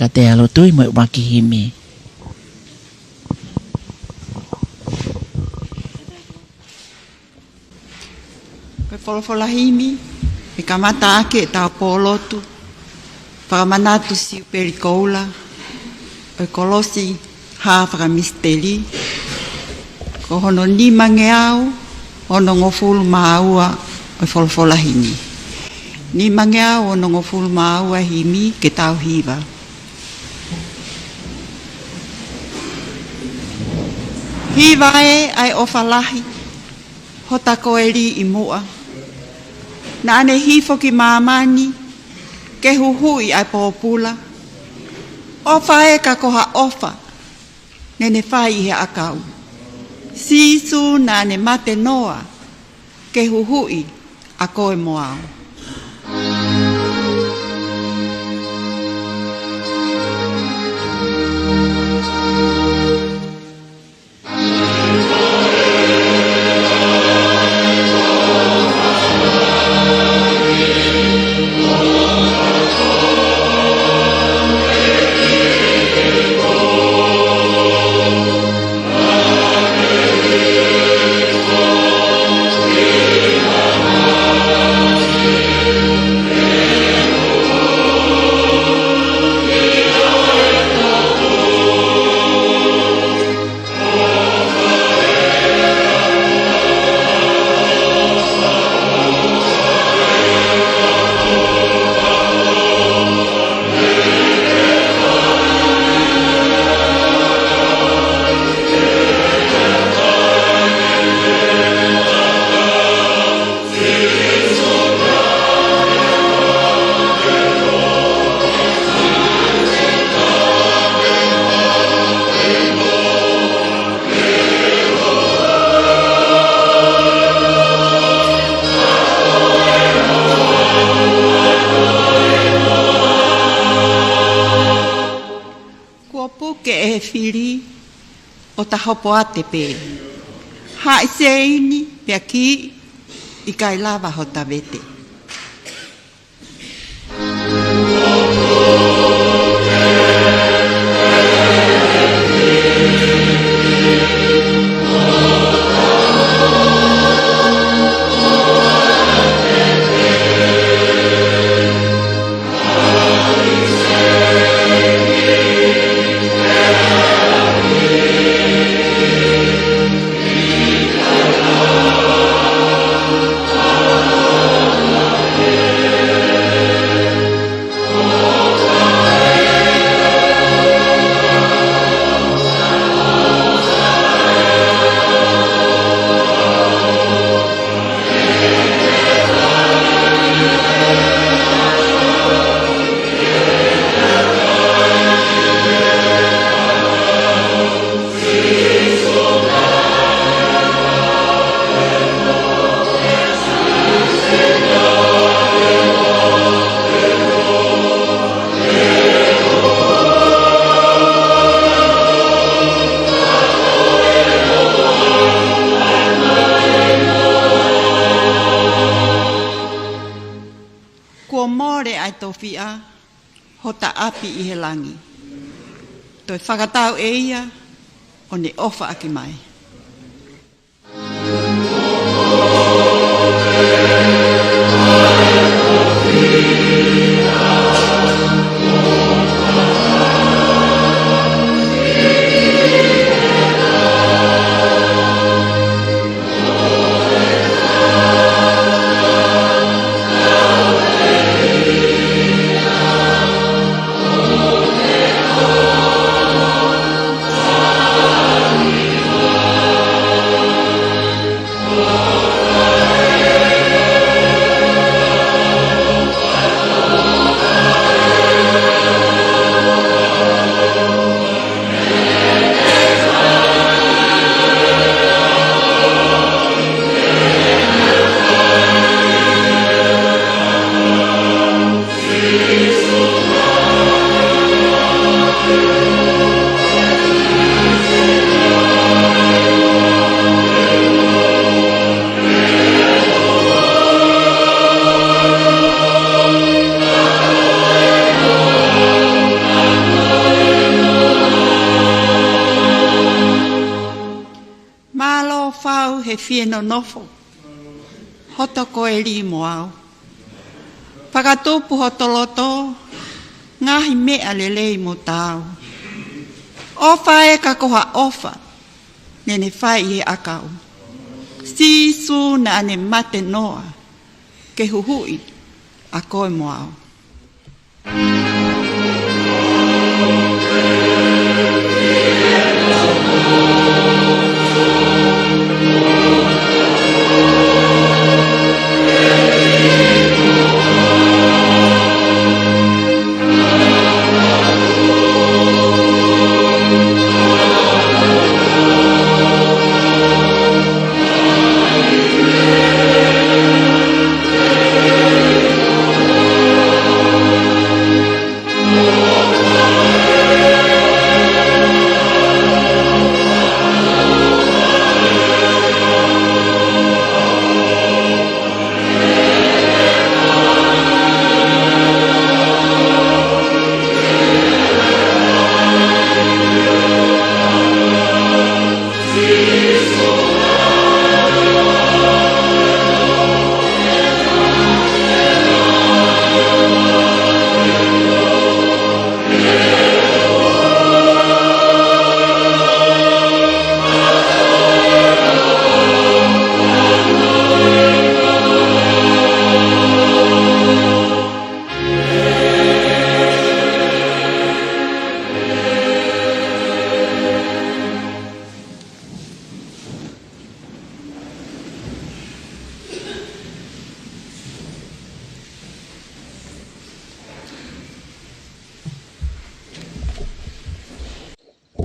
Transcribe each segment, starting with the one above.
ka te alo tui mo waki himi. Pe folofola himi, e kamata ake e tau polotu, whakamanatu si perikoula, e kolosi ha whakamisteri, ko hono ni mange au, hono ngofulu maua e folofola himi. Ni mange au hono ngofulu maua himi ke tau hiva. Hiva e ai ofalahi, hota koeri i mua. Na ane hifo ki mamani, ke huhui ai popula. Ofa e ka koha ofa, nene whai he akau. Sisu na ane mate noa, ke huhui a koe moao. O ta hopo ate pe. Hai seini pe aki i kai lava ho tavete. Tofia, hota api i he langi. Toi whakatau e ia, o ne ofa aki mai. fie no nofo. Hoto ko e li moao. Pakatupu hotoloto, ngahi mea lelei mo tau. Ofa e ka koha ofa, nene whai e akau. Sisu na ane mate noa, ke huhui a koe moao.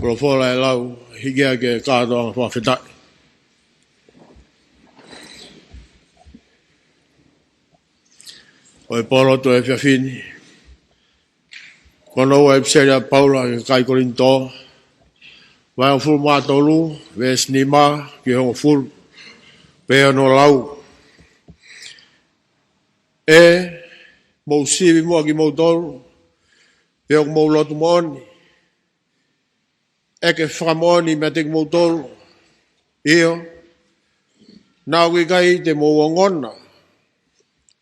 Profola e lau, higea ke kātoa whawhetai. O e poroto e whiawhini. Kono ua e pseria Paula ke kai korinto. Vai o fulu mātolu, ves ni mā, ki hongo fulu. Pea no lau. E, mou sivi mua ki mou tolu. Pea o mou lotu mooni. Eke whakamoni me te mou tolu. Io. Nā kui kai te mou ngona.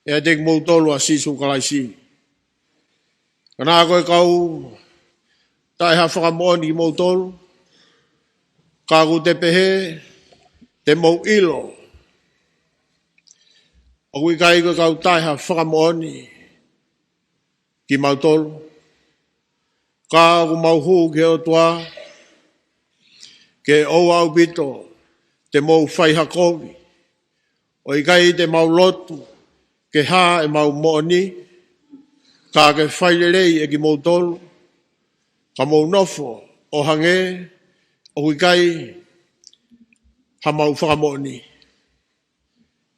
E te mou tolu a sisu kalaisi. Kanā koe kau tai ha whakamoni ki mou tolu. Kāku te pehe te mou ilo. O kui kai koe kau tai ha whakamoni ki mou tolu. Kāku mau hu ke o tua. Ke o au bito te mau whai hakovi. O i kai te mau lotu, ke ha e mau mooni, ka ke whai lelei e ki mau tolu, ka mau nofo o hange, o i kai ha mau whakamooni.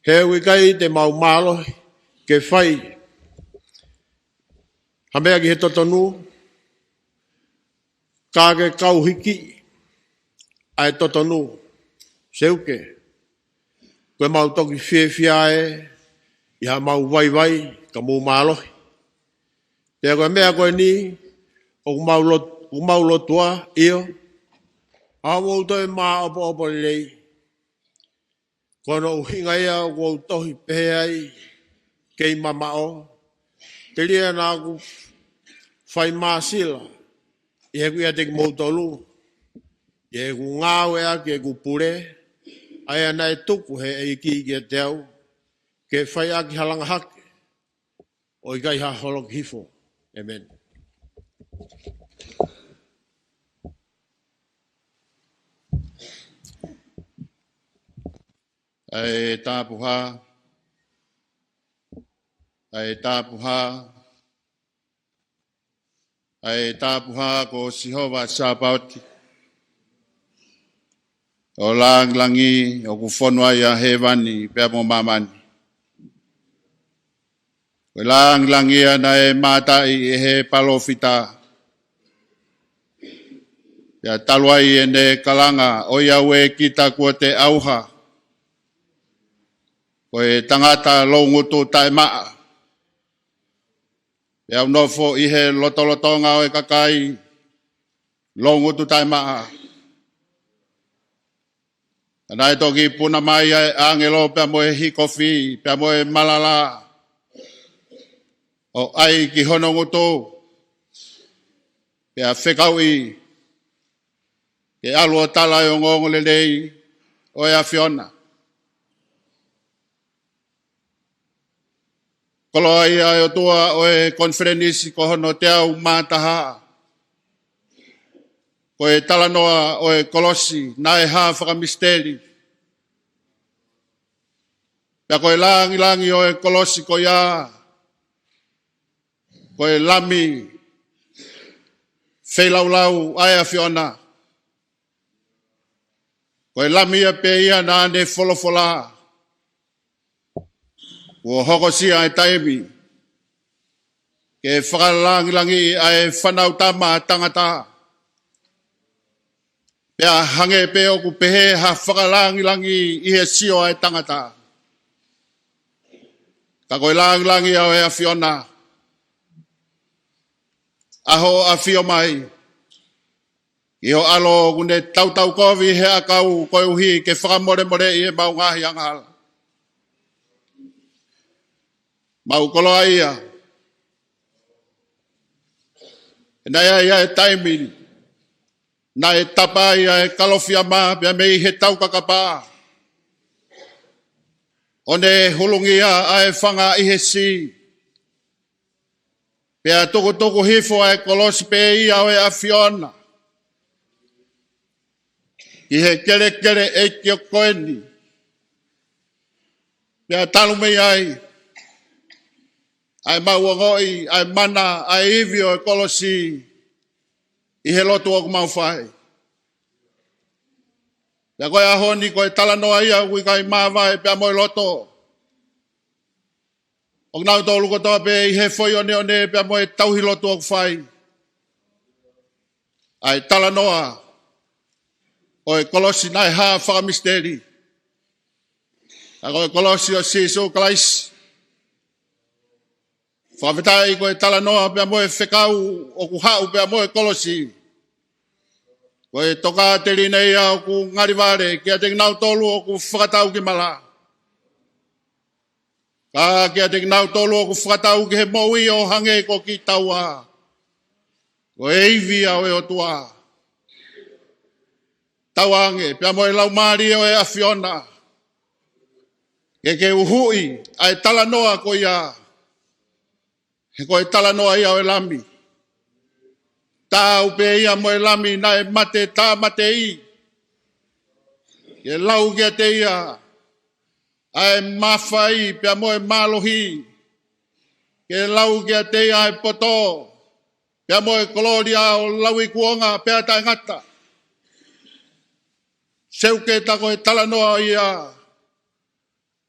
He o i kai te mau malo, ke whai, ha mea ki he totonu, ka ke kau hiki, ai totonu, seuke, koe mau toki whiawhiae, iha mau waiwai, ka mau mālohi. Te koe mea koe ni, o mau lotua, io, a mau toi mā opo lei. Kono uhinga ia, o tohi peheai, kei mamao, te lia nāku, whai māsila, iha kuia te mau tolu, e ku ngāwe a ke ku pure, ai ana e tuku he e ki ke te au, ke whai a ki halanga hake, o i kai ha holok hifo. Amen. Ai tāpuha, ai tāpuha, ai tāpuha ko Sihova Sabauti. O langi o ku fonua ia hewani pea mo mamani. O langi ana e matai e he palofita. Pea taluai e ne kalanga o ia we kita kua te auha. O e tangata longutu tai maa. Pea unofo i he lotolotonga o e kakai longutu tai maa. Nai toki puna mai angelo pe mo hi kofi pe mo malala. O ai ki hono ngoto. Pe a whekaui. Ke alua tala o ngongo le lei. O ea Fiona. Kolo ai ai o tua o e konferenisi ko hono te au mātaha. Ko e talanoa o e kolosi na e ha whakamisteri. Pea ko e langi o e kolosi ko ia. Ko e lami. Whelaulau ai a Fiona. Ko e lami a pe ia na ne folofola. Ko hokosia e taimi. Ke whakalangi ai whanau tama tangata. Pea hange pe o ku pehe ha whakalangi i he sio ai tangata. Ka koe langi au e a Fiona. Aho a fio mai. I o alo kune tau kovi he a kau koe uhi ke whakamore i e mau ngahi angala. Mau koloa ia. E nai ia e taimi. Na e tapa ia e kalofia maa pia mei he tau kakapa. O ne hulungia a e whanga i he si. Pea toko hifo a e kolosi pe ia o e a Fiona. I he kere e kio koeni. Pea talu mei ai. Ai mauangoi, ai mana, ai iwi o e kolosi. I he lotu o kumau whai. Pea koe ahoni koe talanoa ia ui kai mawai pea moe loto. O nau tolu kotoa pe i he foi one pea moe tauhi lotu o whai. Ai talanoa. O e kolosi nai ha whakamisteri. A koe kolosi o Sisu Kalaisi. Whawhetai koe talanoa pea moe whekau o ku hau pea moe kolosi. Koe toka te rinei au ku ngarivare kia te nau tolu o ku whakatau ki mala. Ka kia te nau tolu o ku whakatau ki he moui o hange ko ki taua. Koe eivi au e o tua. Tauange pea moe lau maari o e a Fiona. Ke uhui ai talanoa ko ia. He koe talanoa ia o e lami. Tau pe ia mo e lami na e mate tā mate i. Ke lau kia te ia. Ai mawhai pia mo e malohi. Ke lau kia te ia e poto. Pia mo e koloria o laui kuonga pia tai ngata. Seuke ta koe talanoa ia.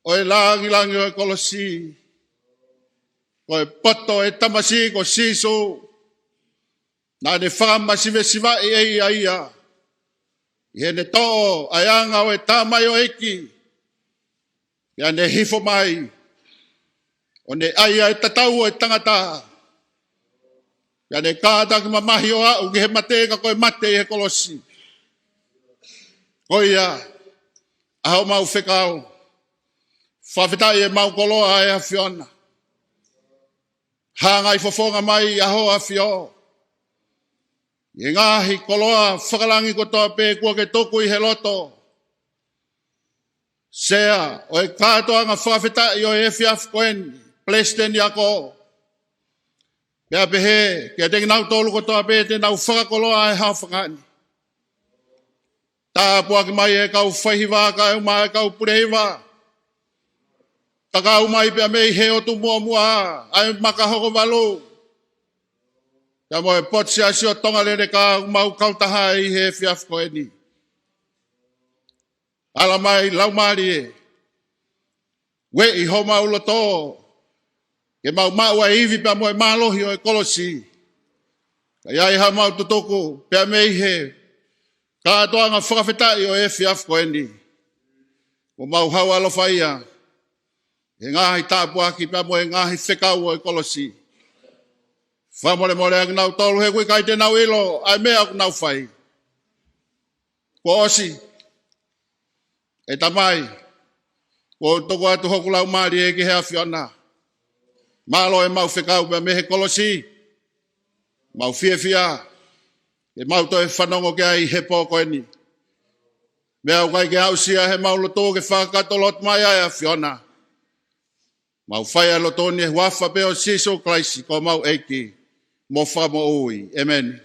O e langi o e kolosi. Ko e poto e tamasi ko Sisu. Na ne whakamasive siva e ia. I ne to'o ai anga o e tamai o eki. Ia ne hifo mai. O ne aia e tatau o e tangata. Ia ne kāta ki mamahi o au ki he mate ka koe mate i he kolosi. Ko ia. Aho mau whekau. Whawhetai e mau koloa e a Fiona. Hangai fofonga mai aho a Fio. I ngahi koloa whakalangi kotoa pe kua ke toku i he loto. Sea o e kātoa ngā whawhetai o e fiaf koen. Plesten iako. Pea pehe kia te nau tolu kotoa pe te nau whakakoloa e hao whakani. Tā pua ki mai e kau whaihiwa ka e mai e kau purehiwa. Takau mai pia mei he o tu mua ai makahoko walu. Ia mo e potsi asio tonga lere ka mau kautaha i he fiaf koeni. Ala mai lau maari e. We i ho mau loto. Ke mau maua iwi pia mo e malohi o e kolosi. Ka iai ha mau tutoku pia mei he. Ka atoanga whakawhetai o e fiaf koeni. Ko mau hau alofa ia. E ngahi tāpua ki pia mo e ngahi whekau o e kolosi. Whamore ang nau tolu he kui kai te nau ilo, ai mea ku nau whai. Ko osi. e tamai, ko toko atu hoku lau maari e ki hea whiona. Malo e mau whekau me mehe kolosi, mau fia, e mau to e whanongo ke ai he pōko eni. Mea au kai ke hausia he mau loto ke whakatolot mai ai a whiona. Mau whaia loto ni e wafa peo siso klaisi ko mau eiki, mo whamo ui. Amen.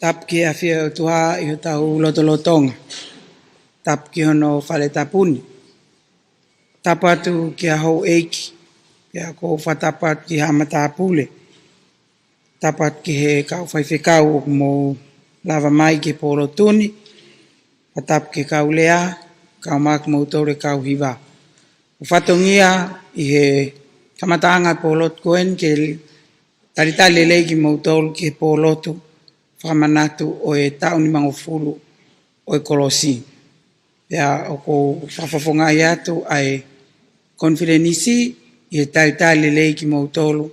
Tap ki afia tuha i tau lotolotonga. Tap ki hono whale tapuni. Tapatu ki a hou eiki. Ki a kou whatapat ki hamata pule. Tapat ki he kau whaiwhekau mo lava mai ki polo tuni. Patap ki kau lea, kau mak mo tore kau hiva. Whatongia i he kamatanga polot koen ke taritali leiki mo tolu ki polotu. Whamanatu o e tauni mangofulu o e kolosi. Pea o ko whawhawhonga i atu ai konfidenisi i e taritali leiki mo tolu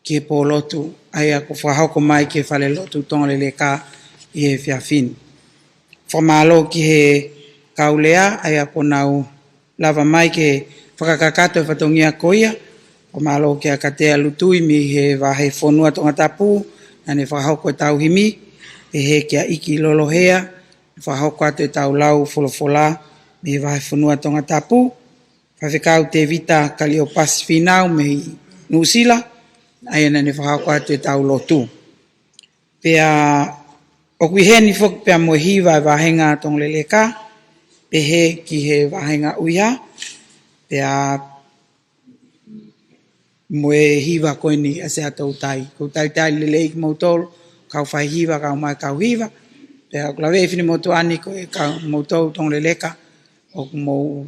ki e polotu ai a ko whahauko mai ki e whale lotu tonga le ka i e whiawhini. Whamalo ki he kaulea ai a ko nau lava mai ke whakakakato e whatongia koia. Whamalo ki a katea lutui mi he wahe whonua tonga tapu na ne whahauko e tauhimi. e he kia iki lolohea, whahoko atu e tau lau folofola, me wahe whanua tonga tapu, whawhekau te vita kali o Pasfinau me Nusila, ai ana ne whahoko atu e tau lotu. Pea o kui heni whok pea mo hiwa e wahenga tong leleka, pe he ki he wahenga uiha, pea mo e hiwa koini a se atau tai. Kou tai lelei ki mautolu, kau whai hiwa, kau mai kau hiwa, pea klawe e whini motu ani ko e kau mautolu tong leleka, o mo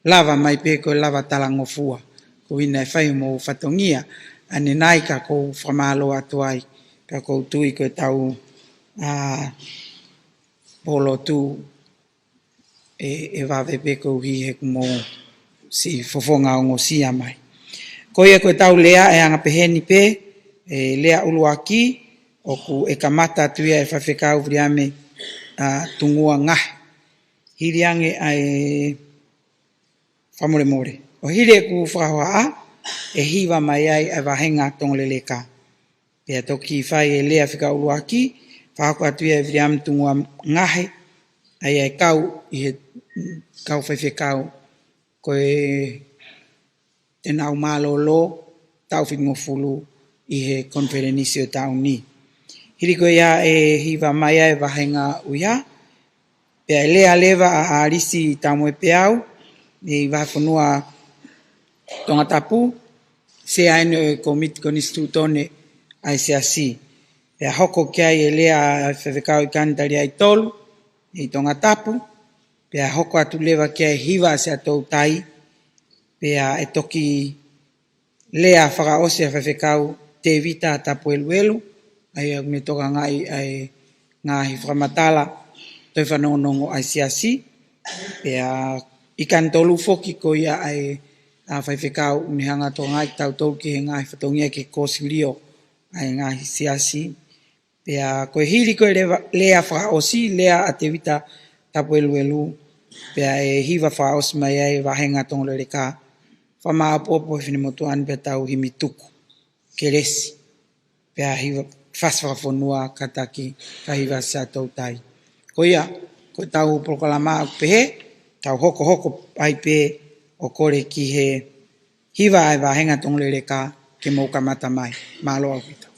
lava mai pe ko lava talangofua. Ko ina e whai mo whatongia, ane nai ka kou whamalo atu ai, ka kou tui ko e tau polo tu e wawe pe kou hi he kumo si fofonga o ngosia mai. Ko ia ko e tau lea e anga peheni pe, e lea uluaki, o ku e kamata tuia e whawhekau vriame tungua ngahe. Hiri ange ai whamore more. O hiri e ku whakahoa e hiwa mai ai e wahenga tongoleleka. Pea toki whai e lea whika uluaki, whako atuia e vriame tungua ngahe, ai ai kau i he kau whawhekau ko e te nau malolo tau whingofulu i he konferenisio tau ni. Hiri ko ia e hiwa mai ai wahenga uia, pea lea lewa a arisi tamu e peau, e wahafonua tonga tapu, se aino e komiti konistu tone ai se asi. Pea hoko kia e lea whewekau i kantari ai tolu, i tonga tapu, pea hoko atu lewa kia e hiwa se atou tai, pea e toki lea whakaose a whewekau te vita tapu eluelu, ai me toka ngai ai ngahi whakamatala, toi whanonongo ai siasi, pea ikan tolu foki ko ia ai a whaiwhekau unihanga to ngai tau tolu ki he ngahi whatongia ke kōsirio ai ngahi siasi, pea koe hiri koe lea whakaosi, lea a te vita tapu eluelu, pea e hiwa whakaosi mai ai wahenga tongole reka, whamaa apopo e whinemotuan pea tau himi tuku, ke resi, pea hiwa whaswhakafonua kataki kahiwa sa tau tai. Ko ia, ko tau proklama au pehe, tau hoko ai pe o kore ki he hiwa ai wahenga tongole reka ke mauka mata mai. Malo au kita.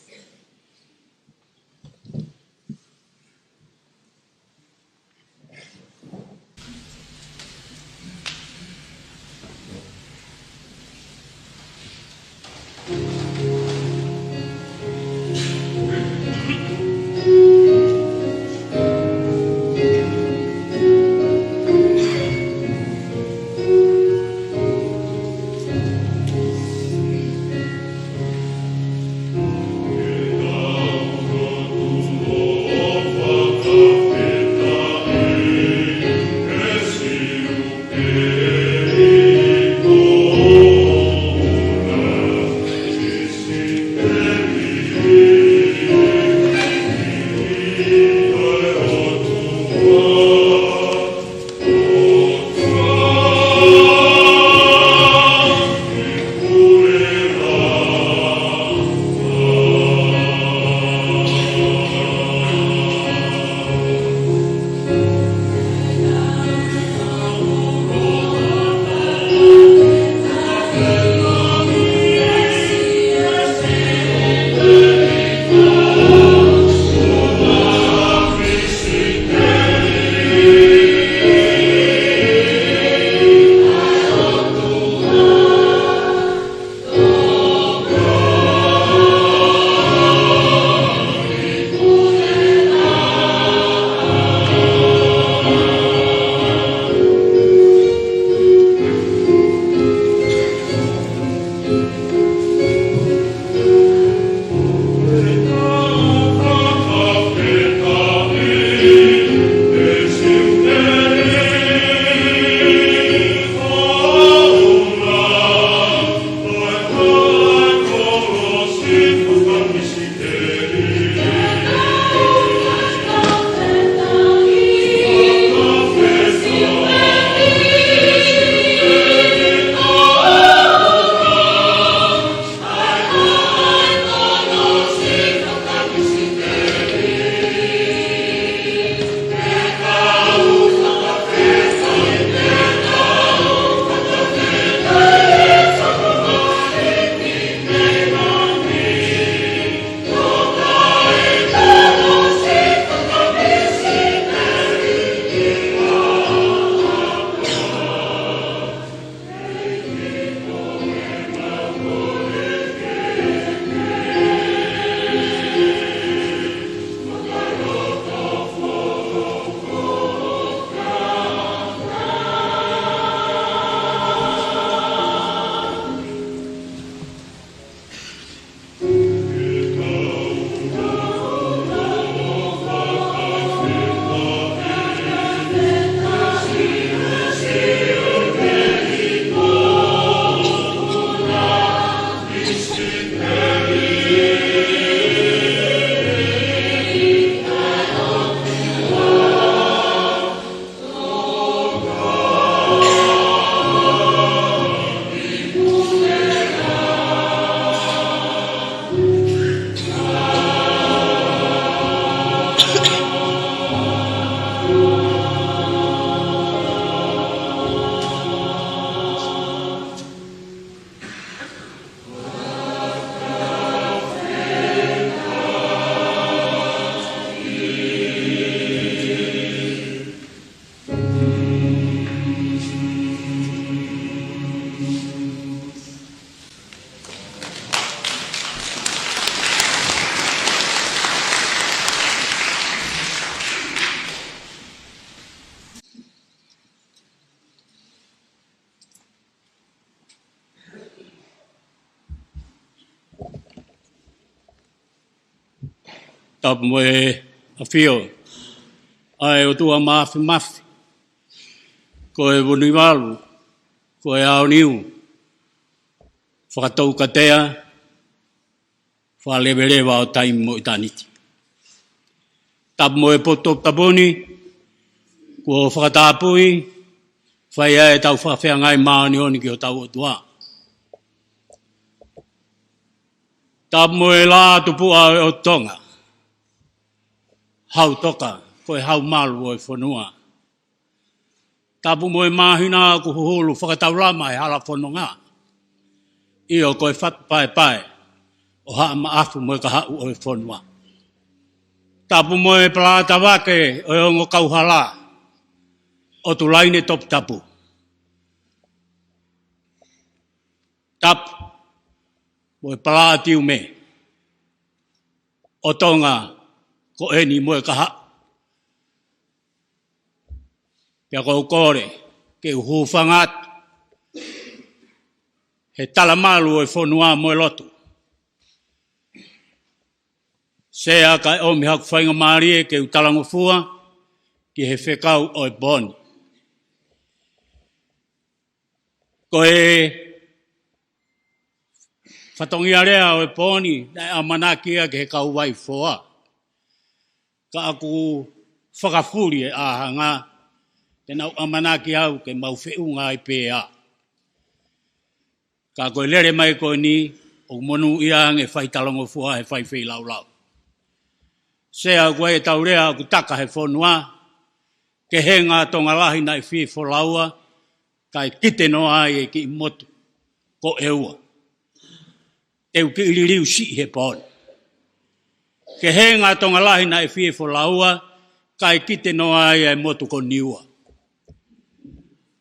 Tap mo a fio. Ai o tua mafi. Ko e wuniwalu. Ko e ao niu. Whakatau katea. Whalewelewa o taimi mo i taniti. Tap mo e poto taboni. Ko whakatapui. Whaia e tau whawhea ngai maani honi ki o tau o tua. Tap mo e la tupua o tonga. Hau toka. Ko e hau malu o e whanua. Tapu mo e mahina ku huhulu whakatau lama e hala whanunga. Io ko e whatu pae. O haa maafu mo e ka hau o e whanua. Tapu mo e palata wake o e ongo kauhala. O tu laine top tapu. Tapu. Mo e palata tiu me. O tonga ko eni mo e ka hau. Pea ko kore, ke uhu whangat, he talamalu e whanua mo e lotu. Sea kai omi haku whainga maari e ke utalango fua, ki he whekau o e boni. Ko e whatongia rea o e boni, nai amanakia ke he kau wai foa. Ka aku whakafuri e ahanga, te nau amanaki au ke mau whiunga i pēa. Ka koe lere mai koe ni, o monu ia nge whai talongo fua he whai whi lau lau. Sea koe e tau rea ku taka he whonua, ke he ngā tonga lahi nai whi wholaua, kai kite no ai e ki motu, ko eua. Teu ki iririu si he pōni. Ke he ngā tonga lahi nai whi wholaua, kai kite no ai e motu ko niua.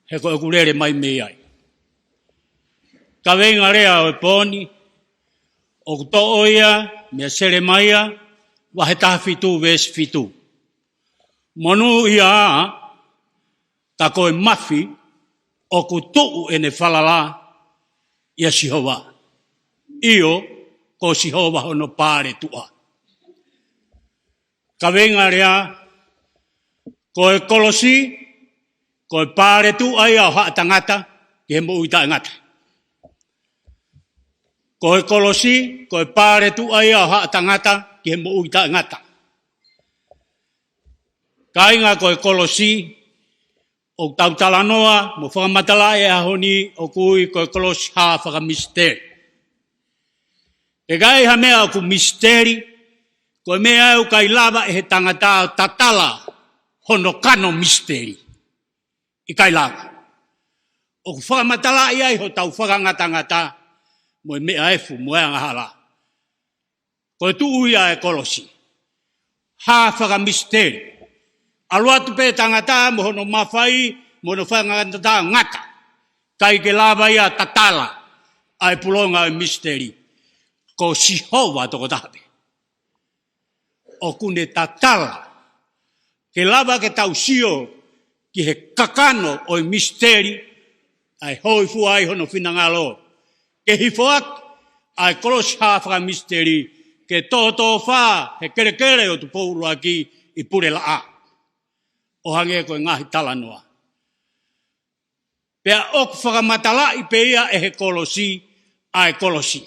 He koe kurere mai mei ai. Ka venga rea o e pōni, o kuto oia, mea sere maia, wahe taha fitu vesi fitu. Monu ia, ka koe mafi, o kutu ene whalala, ia Sihova. Io, ko Sihova hono pāre tua. Ka venga rea, koe kolosi, ko e pāre tu ai au haa tangata, ki he mo uita ngata. Ko e kolosi, ko e pāre tu ai au haa tangata, ki he mo uita ngata. Ka inga ko e kolosi, o tau talanoa, mo whakamatala e ahoni, o kui ko e kolosi haa whakamisteri. E gai ha mea ku misteri, ko e mea au kai lava e he tangata tatala, hono kano misteri. I kai laga. O ku whakamatala i ai ho tau whakangata-ngata mo e mea efu mo e angahala. Ko e tu uia e kolosi. Ha whakamisteri. Aluatu pe tangata mo hono mawhai mo no whakangata ngata. Kai ke lava ia tatala ai pulonga e misteri. Ko Sihova toko tape. O kune tatala. Ke lava ke tau sio ki he kakano o i misteri, ai hoi fua ai hono whinangalo. Ke hifoak, ai kolosi hawhaka misteri, ke tō wha, he kere o tu pouru aki i pure la a. O hange koe ngahi talanoa. Pea oku whakamatala i peia e he kolosi, ai kolosi.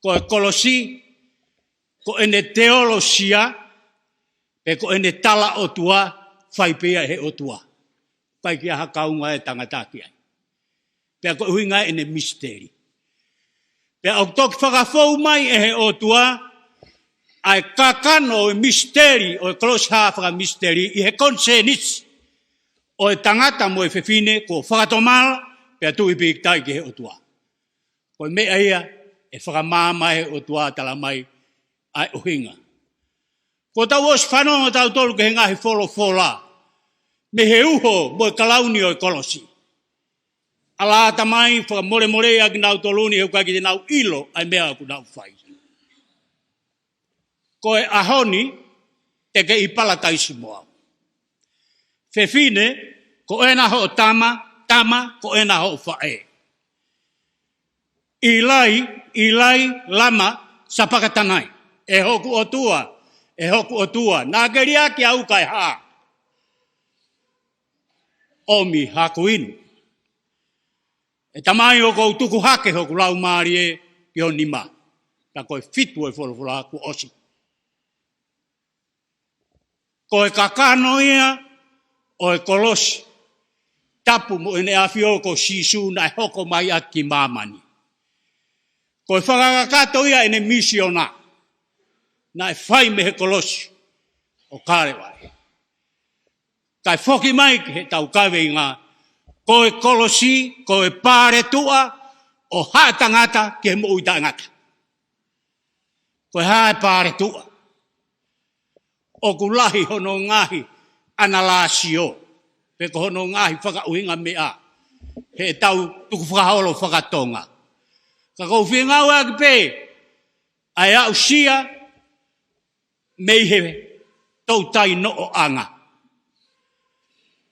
Ko e kolosi, ko ene teolosia, pe ko ene tala o tua, whai pia he o tua. Pai kia hakaunga e tangataki ai. Pea ko huinga ene misteri. Pea o toki whakafou mai e he o tua, ai kakano o misteri, o close half a misteri, i he konsenits, o e tangata mo e whewhine, ko whakatomala, pea tui piktai ki he o tua. Ko mea ia, e whakamama he o tua tala mai, ai uhinga. Ko tau os whanonga tau tolu ke he ngahi wholo, me he uho mo e kalauni o e kolosi. Ala tamai, whakamore aki nau toluni, he ukaki te nau ilo, ai mea aku nau whai. Ko e ahoni, te ke ipala taisi moa. Whewhine, ko ena ho tama, ko ena ho whae. Ilai, lama, sapakatanai. e hoku o tua, nā keria ki au kai ha. Omi haku inu. E tamai o kou tuku hake hoku lau maari e ki o nima. Ta koe fitu e wholawhala haku osi. Koe kakano ia o e kolosi. Tapu mo ene awhio ko sisu na e hoko mai aki mamani. Koe whakakato ia ene misiona. Na e whai me he kolosi o karewai. Kai whoki mai ki he tau kawe ngā. Koe kolosi, koe pāre tua o haa tangata ki he mo uita ngata. Koe haa pāre tua. O kulahi hono ngahi analasio. Peko hono ngahi whakauhinga mea. He tau tuku whakaholo whakatonga. Ka kou whingau a ki pē. Ai au sia mei he tautai no o anga.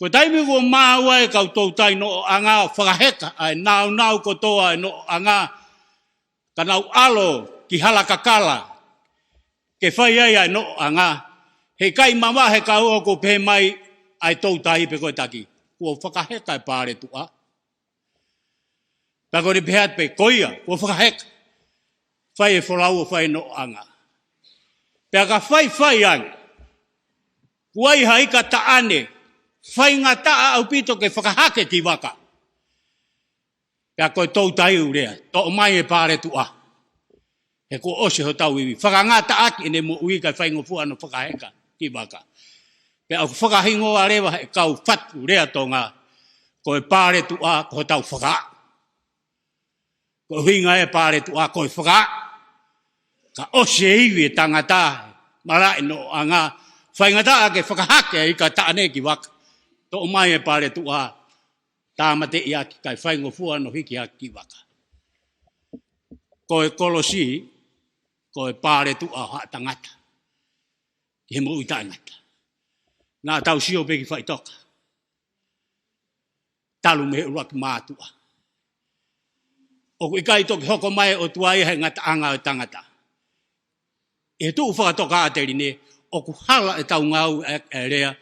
Ko taimi ko māua e kau tautai no o anga o whakaheka. Ai nau ko toa e no o anga. Ka nau alo ki halakakala. Ke whai ai no o anga. He kai mama he kau o ko pē mai ai tautai pe koe taki. Kua whakaheka e pāre tua. Pako ni pehat pe koia, kua whakaheka. Whai e wholau o whai no o anga. Pea ka whai anga. Kua iha ika taane. Whai ngā taa au pito ke whakahake ki waka. Pea koe tautai urea. To mai e pāre tua. He ko ose ho tau iwi. Whakangata aki ene mo ui kai whai ngofua no whakaheka ki waka. Pea au whakahingo a rewa he kau whatu rea tonga. Koe pāre tua ko tau whaka. Ko hinga e pāre tua koe whaka. Ka ose iwi e tangata. Mara e no anga. Whai ngata ake whakahake i ka taane ki waka. To mai e pāre tua. Tāmate i aki kai whai ngofua no hiki aki ki waka. Koe kolosi. Koe pāre tua haa tangata. He mo uita ngata. Nā tau sio peki whai toka. Talu me urak mātua. O kui kai toki hoko mai o tuai he ngata anga o tangata. E tuu whakatoka a teri ne. O ku hala e tau ngau e rea.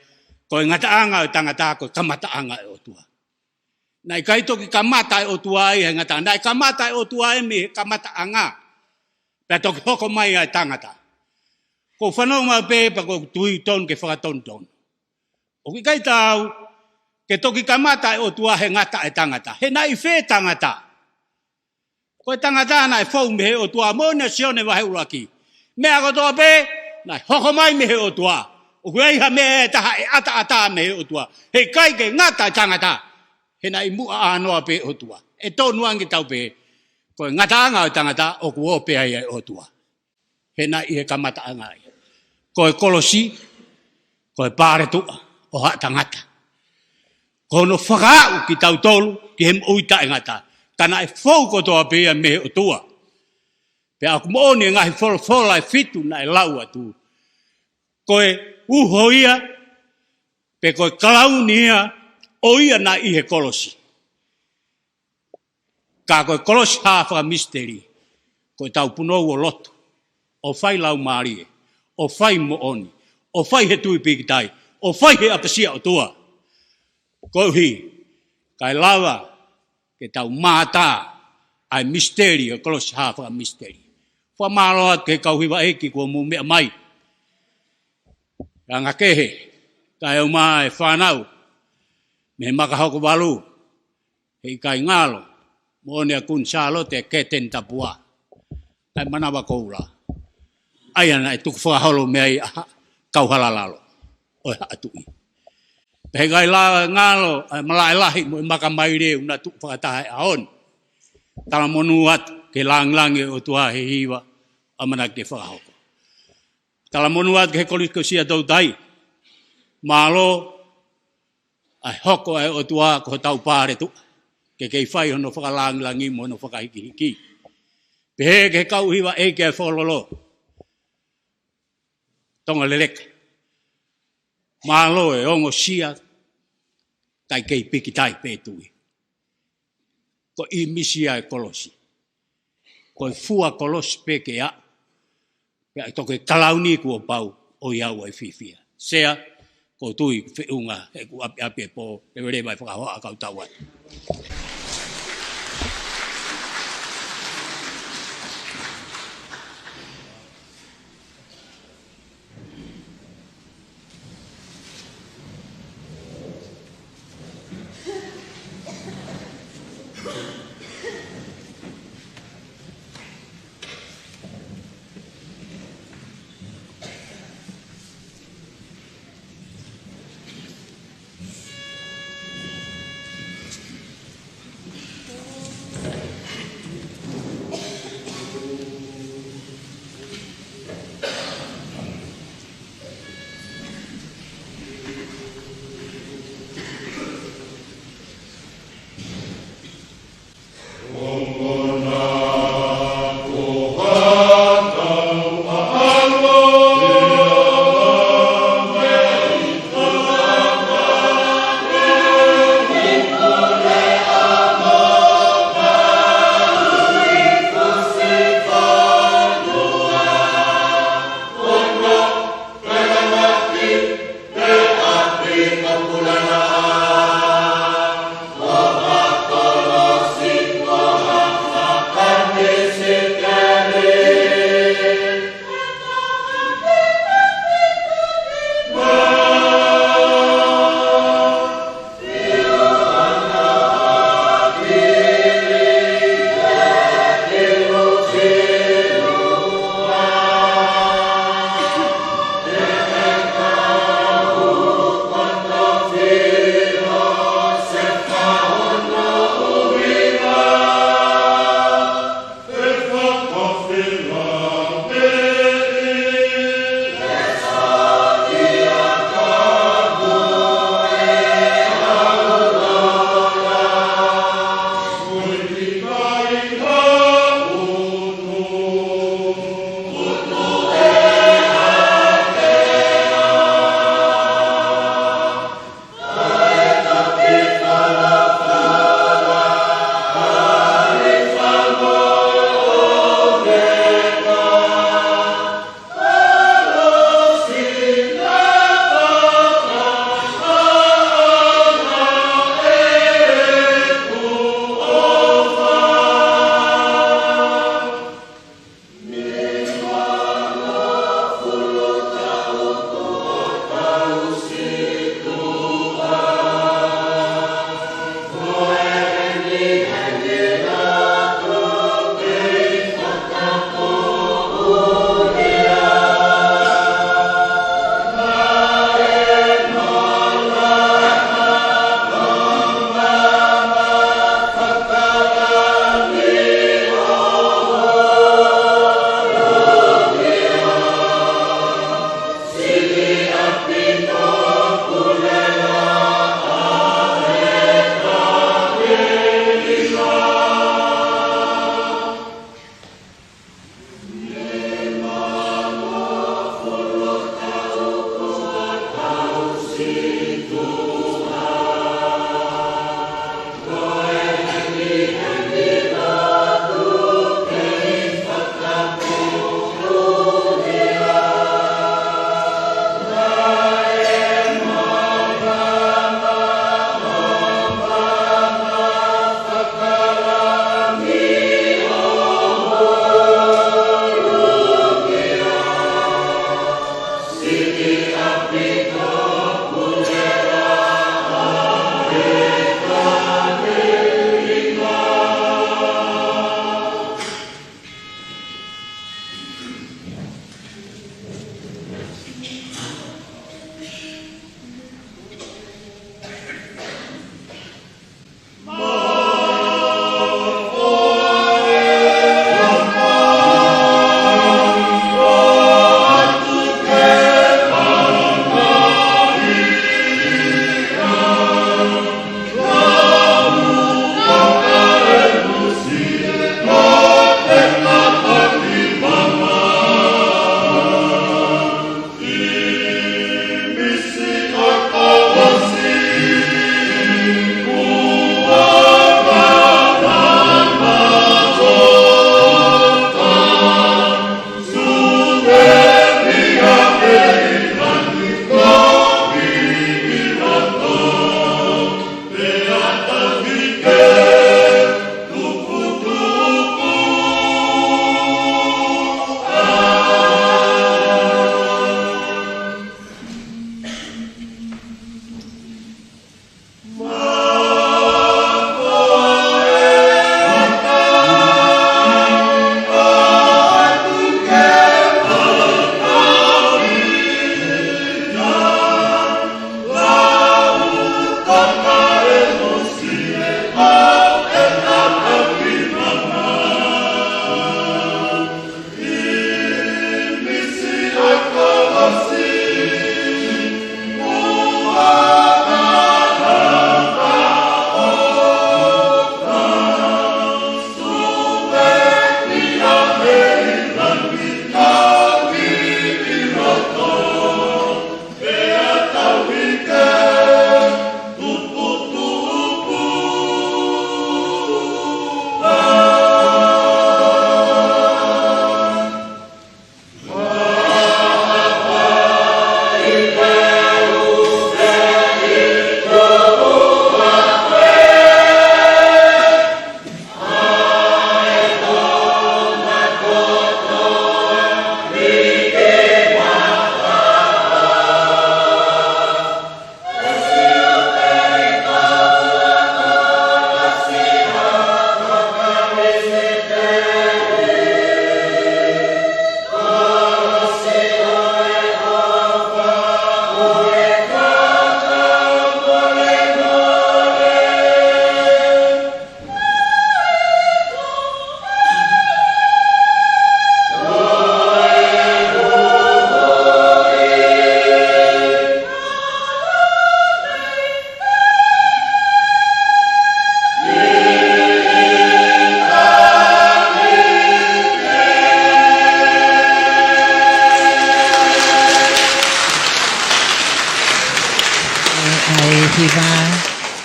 Koe ngata anga o tangata koe kamata anga o tua. Nai kai toki kamata o tuai he ngata. Nai kamata o tuai me kamata anga. Pea toki hoko mai ai tangata. Ko whanau mau pe pa ko tui ton ke whakaton ton. O ki kai tau, ke toki kamata o tua he ngata e tangata. He nai whē tangata. Koe tangata nai whau mehe o tua. Mōna sione wahe uraki. Mea kotoa pe, nai hoko mai mehe o tua. O kui eiha mehe taha e ata mehe o tua. He kai ke ngata e tangata. He nai mua anoa pe o tua. E tonu angi tau pe. Koe ngata anga o tangata o kuo pe ai o tua. He nai he kamata anga ai. Koe kolosi, koe pāre tua. O haa tangata. Kono whakau ki tau tolu, ki hem uita e ngata. Kana e whau kotoa pia mehe o tua. Pea aku mooni e ngahi whola e fitu na e lau atu. Koe uho ia, pe koe kalauni ia, o ia na ihe kolosi. Ka koe kolosi haa whaka misteri. Koe tau punou o loto. O whai lau maarie. O whai mooni. O whai he tui pikitai. O whai he apasia o tua. Kohi, kai lawa, ke tau mata, ai misteri, o kolosi hawha misteri. Wha māloa ke kauhiwa eki kua mu mea mai. Ranga kehe, kai au maa e whanau, me makahoko walu, hei kai ngalo, moone a kun Charlotte ke ten tapua. Kai manawa koula. Aiana e tuku whakaholo mea i kauhalalalo. Oi atui. Pegai la ngalo malai lahi mo makamai reu na tu whakatahe aon. Tala monuat ke lang o tua he hiwa amana ke whakahoko. Tala monuat ke koliko sia tau tai. Malo ai hoko ai o tua ko tau pare tu. Ke kei whai hono whakalang mo no whakahiki. Pehe ke kau hiwa e ke whololo. Tonga leleka. Malo e ongo sia tai kei piki tai pētui. Ko i misia e kolosi. Ko i fua kolosi peke a. Pea i toke kalauni kua pau o iau ai fifia. Sea, ko tui whiunga e ku api api e po e were mai whakahoa a kautawai.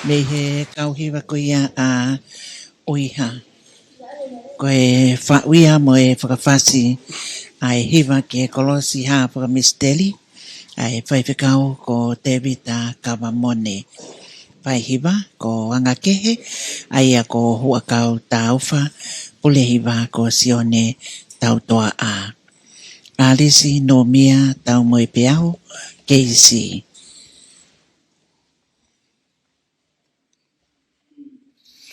me he kauhiwa ko ia a oiha. Ko e whauia mo e whakawhasi ai hiwa ke kolosi ha whakamisteli ai whaiwhikau ko David a Kawamone. Whaihiwa ko angakehe ai a ko huakau tauwha pule hiwa ko Sione tautoa a. Alisi no mia tau mo i peaho keisi.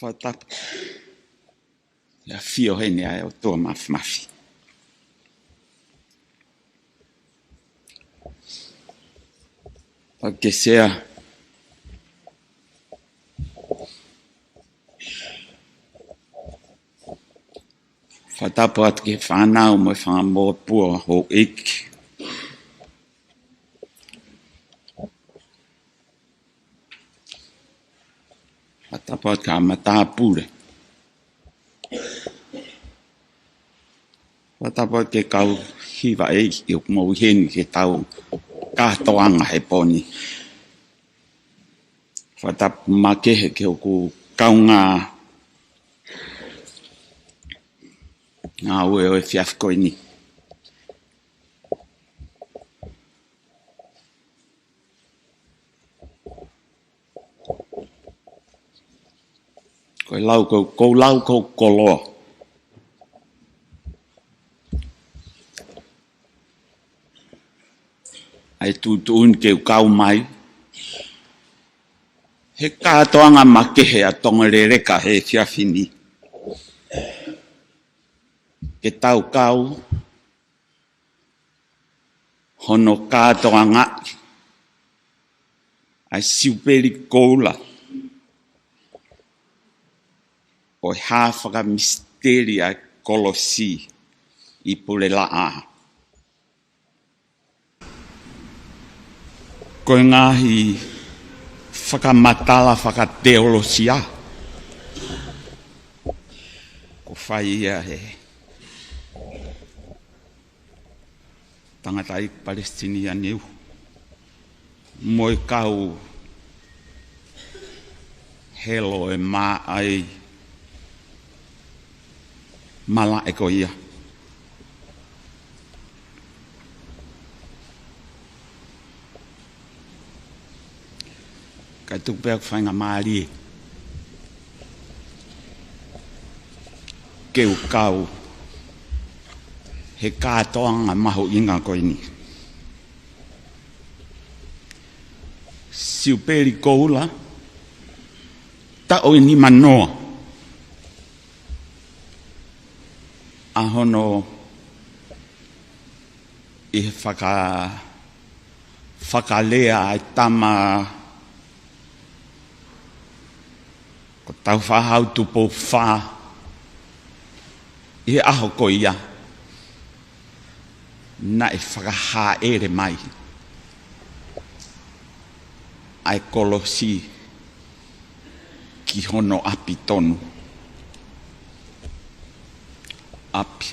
Whatap. Ya fio hene ai o toa mafi. O ke sea. Whatapa at ke whanau mo whanamo pua ho ik. Whatapa at ka mata pure. Whatapa ke kau hiwa e i mo hen ke tau kātoanga he poni. Whatapa makehe ke o ku kaunga ngā ue o e whiafkoi ni. Kou lau kou koloa. Ai tūtuun ke kau mai. He kātoanga makehe a tongarereka he whiawhini. Ke tau kau. Hono kātoanga. Ai siuperi koula. O hāwhaka misteri a kolosi i pule laa. Koe ngahi whakamatala whakateolosia. Ko whai ia he tangatai Palestinia niu. Moi kau helo e mā ai mala e ko ia. Kai tuk pēk whainga maari. Keu kau. He kātoanga maho inga koe ni. Siuperi koula. Ta oi ni manoa. Ahono i whakalea ai tama ko tau whahau tupo wha i aho ko ia na e whakaha ere mai ai kolosi ki hono api tonu api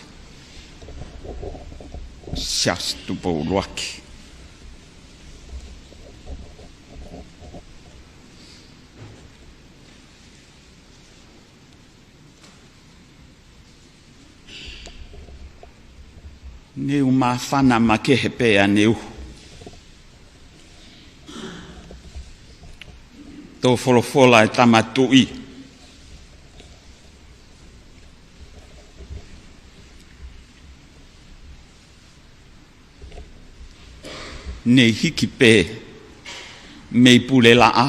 sias tupo luaki neu mawhana ma kehe pēa neu. Tō wholofola e tamatui. Nei hiki pē mei pule la a.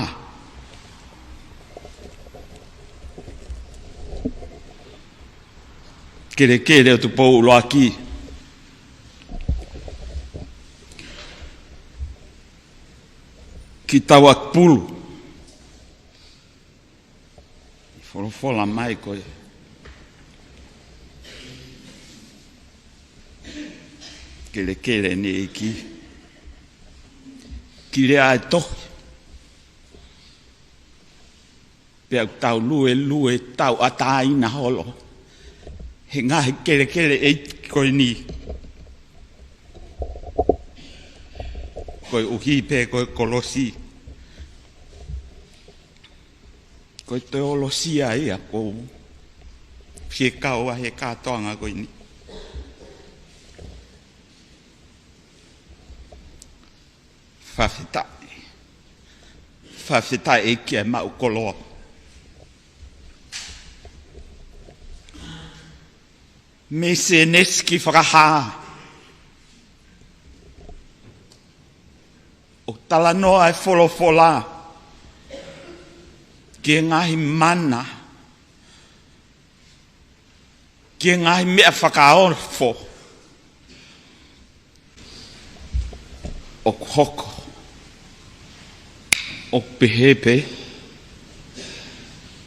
Kere o tu pou loaki. Ki tawak pulu. Wholofola mai koe. Kere ne ki. Ki rea e tohi. Pea tau lue tau ataina holo. He ngahi kere e koe ni. Koe uhi pe koe kolosi. Ko te olosia ia ko fie kau he katoanga ko ini. Whawhitai e kia mau koloa. Me se neski whakaha. O tala noa e wholofola. Ke ngahi mana. Ke ngahi mea whakaorfo. O hoko. O pehepe,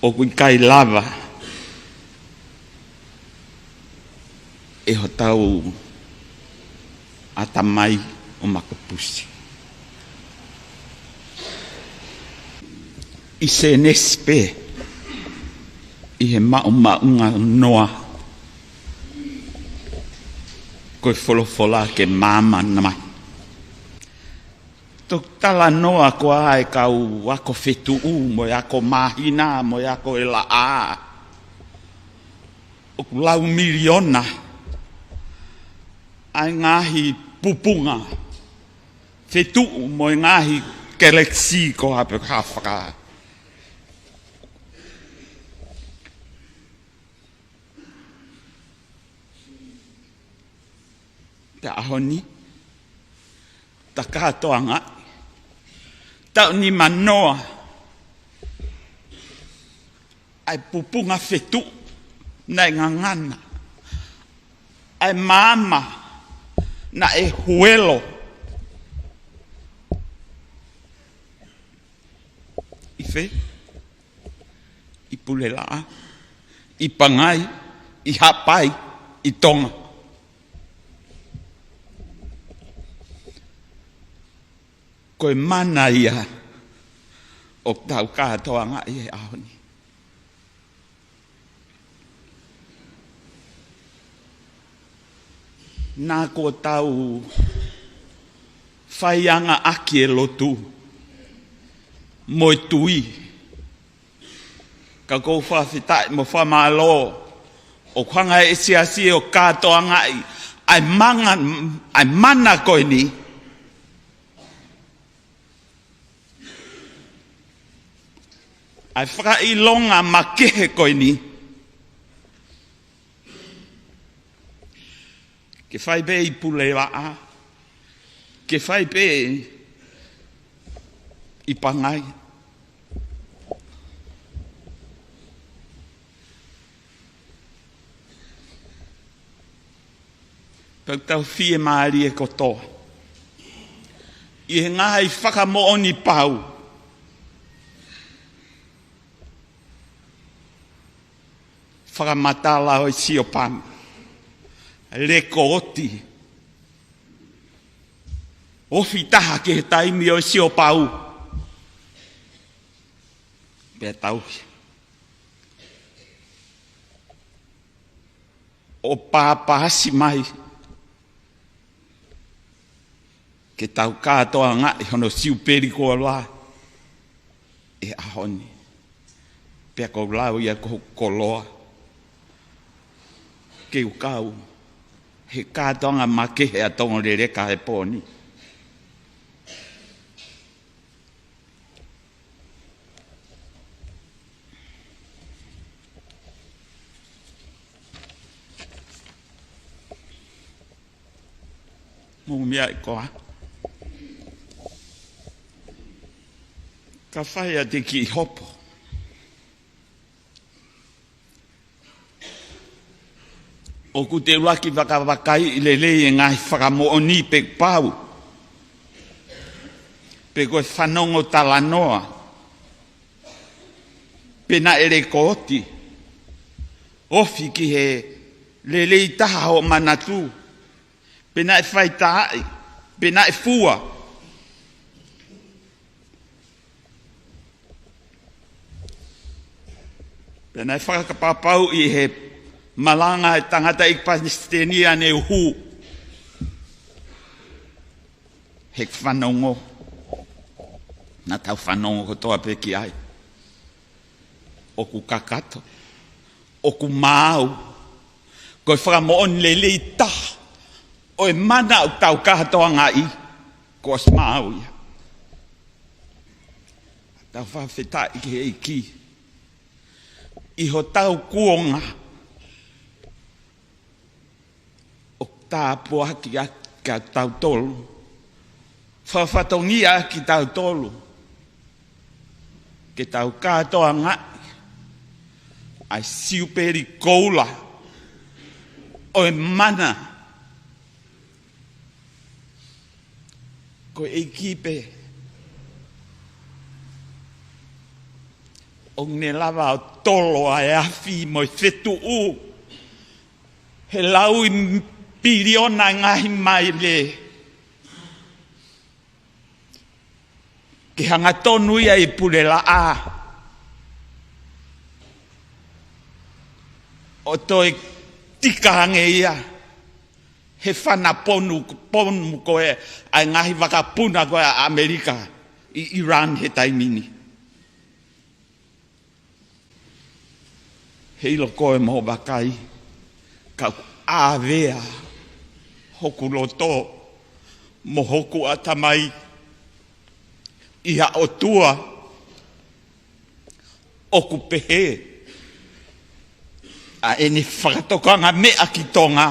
o kai lava, e ho tau atamai o makapusi. I se nespe, i he maunga noa, koe wholofola ke mama namai. Tala noa ko ai kau ako fetu mo ako mahina mo ako ela a o lau miliona ai ngahi pupunga fetu mo ngahi galaxy ko hape hafaka ta honi takatoanga tau ni manoa ai pupunga fetu na ngangana ai mama na e huelo ife i pulela i pangai i hapai i tonga koe mana ia o tau katoa ngai e ahoni. Nā ko tau whaianga aki e lotu moi tui ka kou whawhitai mo whamalo o kwanga e siasi o katoa ngai ai mana koe ni ai whakailonga makehe koe ni. Ke whai pe i pule waa. Ke whai pe i pangai. Pau tau fie maari e kotoa. I he ngai whakamooni pau. Whakamatala o i siopam. Leko oti. Ofi taha ke he taimi o i siopau. Pea tauhi. O pāpāsi mai. Ke tau kātoa ngai hono siuperi ko la. E ahoni. Pea ko lau ia ko koloa. Ke ukau, he kātonga make he atongo rere ka he pōni. Mumia i koa. Ka whai a te ki hopo. O ku te waki wakawakai i le lei e ngai whakamooni pe pau. Pe koe whanongo talanoa. Pe na ere kooti. Ofi ki he le lei taha o manatu. Pe na e whaitai. Pe na e fua. Pe na e whakapapau i he malanga e tangata i Palestina ne uhu. Hek whanongo. Na tau whanongo ko toa peki ai. o ku kakato, o ku mau, koe whakamoon lelei ta, o e mana o tau kahatoa ngai, ko as mau ia. Tau whawheta i ke eiki, i ho tau kuonga, o tā pua ki a ka tau tolu, whawhatongia ki tau tolu, ke tau kātoa ngai, ai siuperi koula, o e mana, ko ekipe, o ne lava o tolo a e afi mo i whetu u, he lau i piriona ngahi mai le, ke hanga tonu ia i pule la a, o toi tikahange ia, he whana ponu koe, ai ngahi wakapuna koe a Amerika, i Iran he taimini. Heilo koe mo bakai, ka awea, hoku loto, mo hoku atamai, iha o tua, oku pehe, a eni whakatokanga mea ki tonga.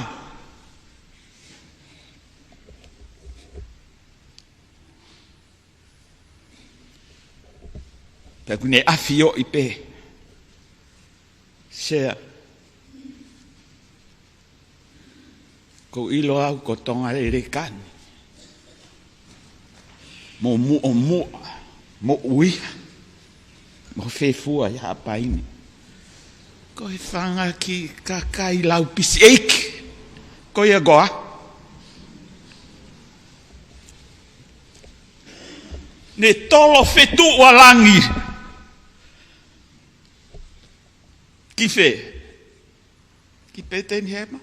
Pekune afio i pe, sea, ko ilo au ko tonga re kani, mo ui, mo whewhua i hapaini. Ko e whanga ki kakai lau pisi eiki, ko ia goa. Ne tolo whetu walangi, ki whe, ki Bethlehem,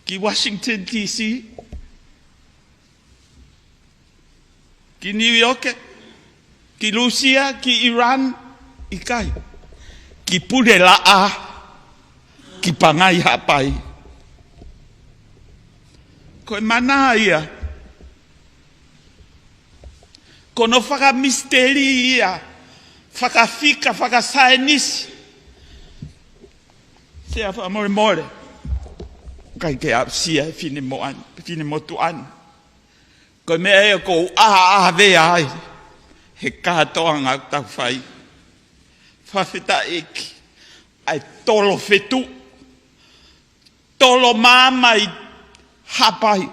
ki Washington DC, ki New York, ki Rusia, ki Iran, i kai. Ki pule la a, ki pangai hapai. Ko e mana ia, kono whaka misteri ia, whaka fika, whaka saenisi. Sea wha more. Kai ke ap sia fine motu an. Ko mea e ko a vea ai, he katoa ngā tau whai. Whawhita eki, ai tolo whetu, tolo mamai hapai.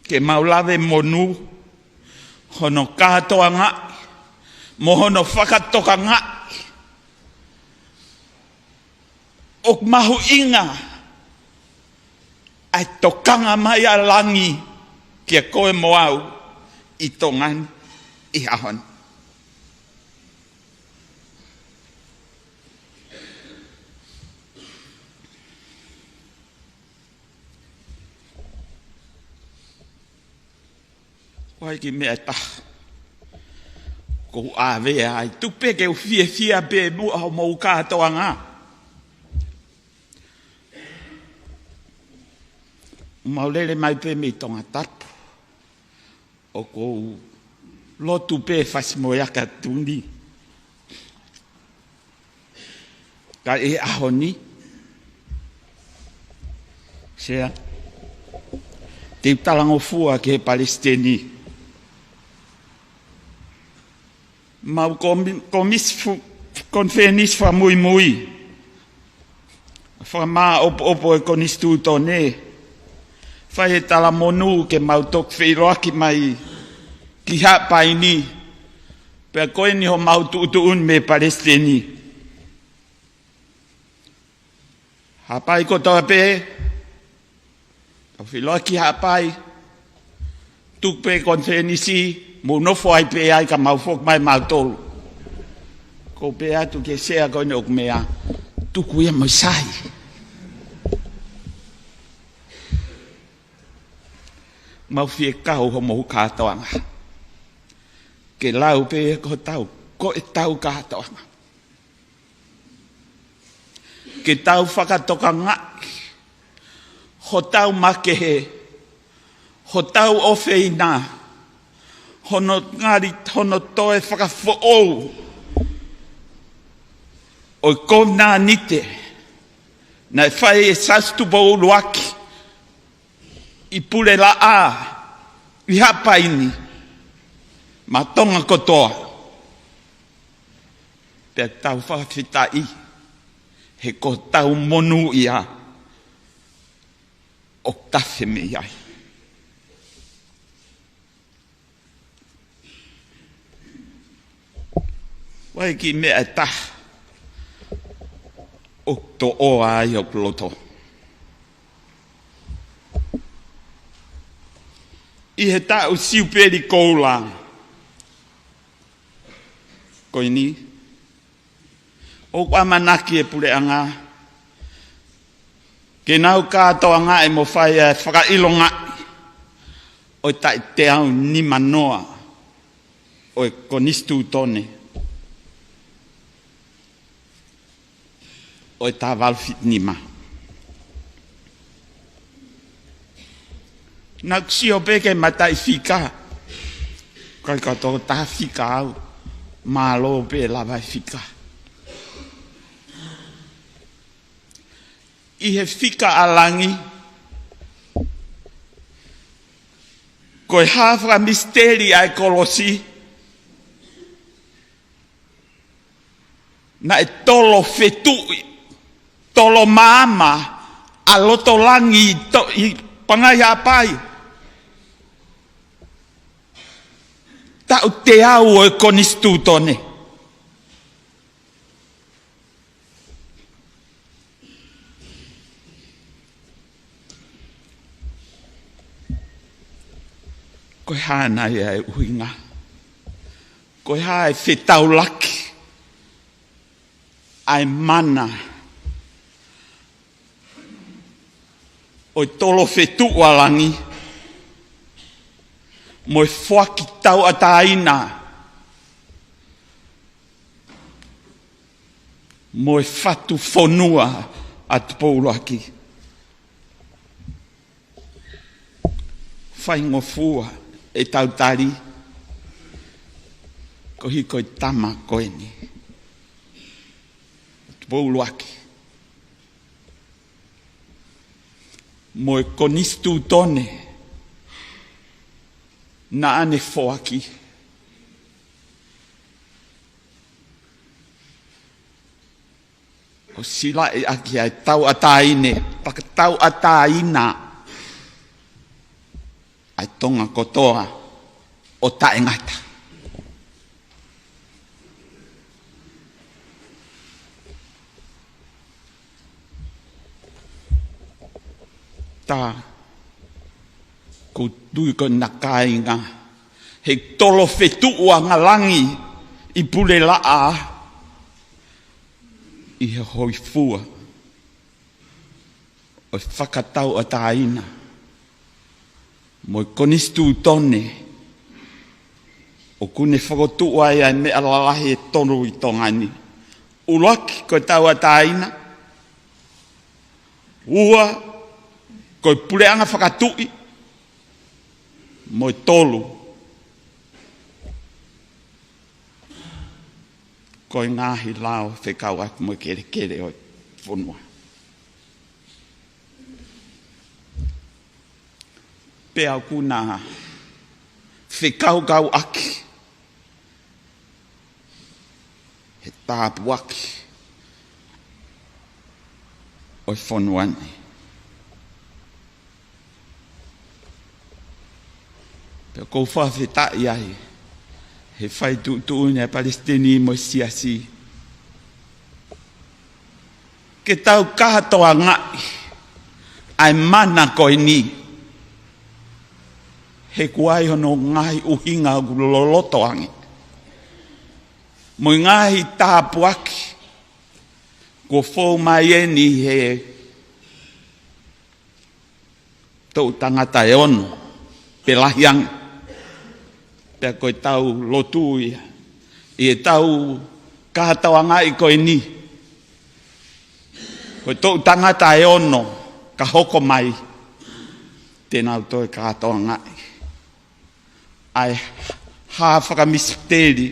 Ke maulave monu, hono katoa ngai, mo hono whakatoka ngai. Ok mahu inga, ai tokanga mai a langi, kia koe moau i tongan i ahon. Wai ki mea ta. Ko a vea ai tupe ke u fia pe mu au mau katoa ngā. Maulele mai pe me tonga tapu. O ko lotu pe fasimoyaka tuni. Ka e ahoni. Sea. Te talango fua ke Palestini. Mau konfenis fa mui. Fa ma opo e konistu tone. Fa e talamonu ke mau tok feiroaki mai ki hapaini. Pe koe ni ho mau tuun me Palestini. Hapai ko toa pe. Filoaki hapai. Tupe konfenisi. Munofo ai pe ai ka mau fok mai mau tolu. Ko pe atu ke sea koe ne ok mea. Tuku ia moisai. mau fie kau ho mo katoanga. Ke lau pe ko tau katoanga. Ke tau whakatoka ngai. Ho tau makehe. Ho tau ofeina. Hono ngari hono toe whakafo'ou. O kona nite. Na whai e sastu bau luaki. I pule la a. I hapaini. Ma tonga kotoa. Pea tau whakawhitai. He ko tau monu ia. O tawhi me iai. Wai ki mea ta. O to o ai o ploto. I he ta o siu peri koula. Koi ni. O kwa manaki e pule anga. Ke nau katoa ngā e mo whai e whakailonga. O tai te au ni manoa. O e konistu tone. O e tā walfit nima. Nā ksio peke matai whika. Kai katoa tā whika au. Mā lo pe lawai whika. I he whika alangi. Koe hawha misteri ai kolosi. Na e tolo whetui. Tolo mama. A loto langi i pangai hapai. Tau te au o e konistu tone. Koe hana ia e uhinga. Koe ha e whetau laki. Ai mana. O tolo whetu alangi. Mo e whaki tau ataina. Mo e whatu whonua atu poulaki. Whaingo fua e tau tari. Ko hiko i tama koe ni. Atu poulaki. Mo e konistu tone. Na ane whoaki. O sila e aki ai tau ataine. Paka tau ataina. Ai tonga kotoa. O tae ngata. Ta. Ko tui ko nakai ngā. He tolo whetu ua ngā langi. I pule laa. I he hoi fua. O whakatau a tāina. Mo i konistu tone. O kune whakotu ai ai mea lalahi e tonu i tongani. Uruaki ko tau a tāina. Ua. Ko i pureanga whakatui. Mo i tolu. Ko i ngāhi lao whekau aku mo i kere kere o whonua. Pea ku nā whekau kau aki. He tāpu aki. O i whonua ni. Pea kou whawhetai ai. He whai tu ne Palestini mo siasi. Ke tau kahatoa ngai. Ai mana koe ni. He kuai hono ngai uhinga loloto angi. Mo ngai tāpuaki. Ko whau mai eni he tau tangata e ono. pelahiang pea koe tau lotu ia e tau kahataonga i koe ni koe tō tangata e ono ka hoko mai tēnā toi kahataonga ai hāwhaka misteri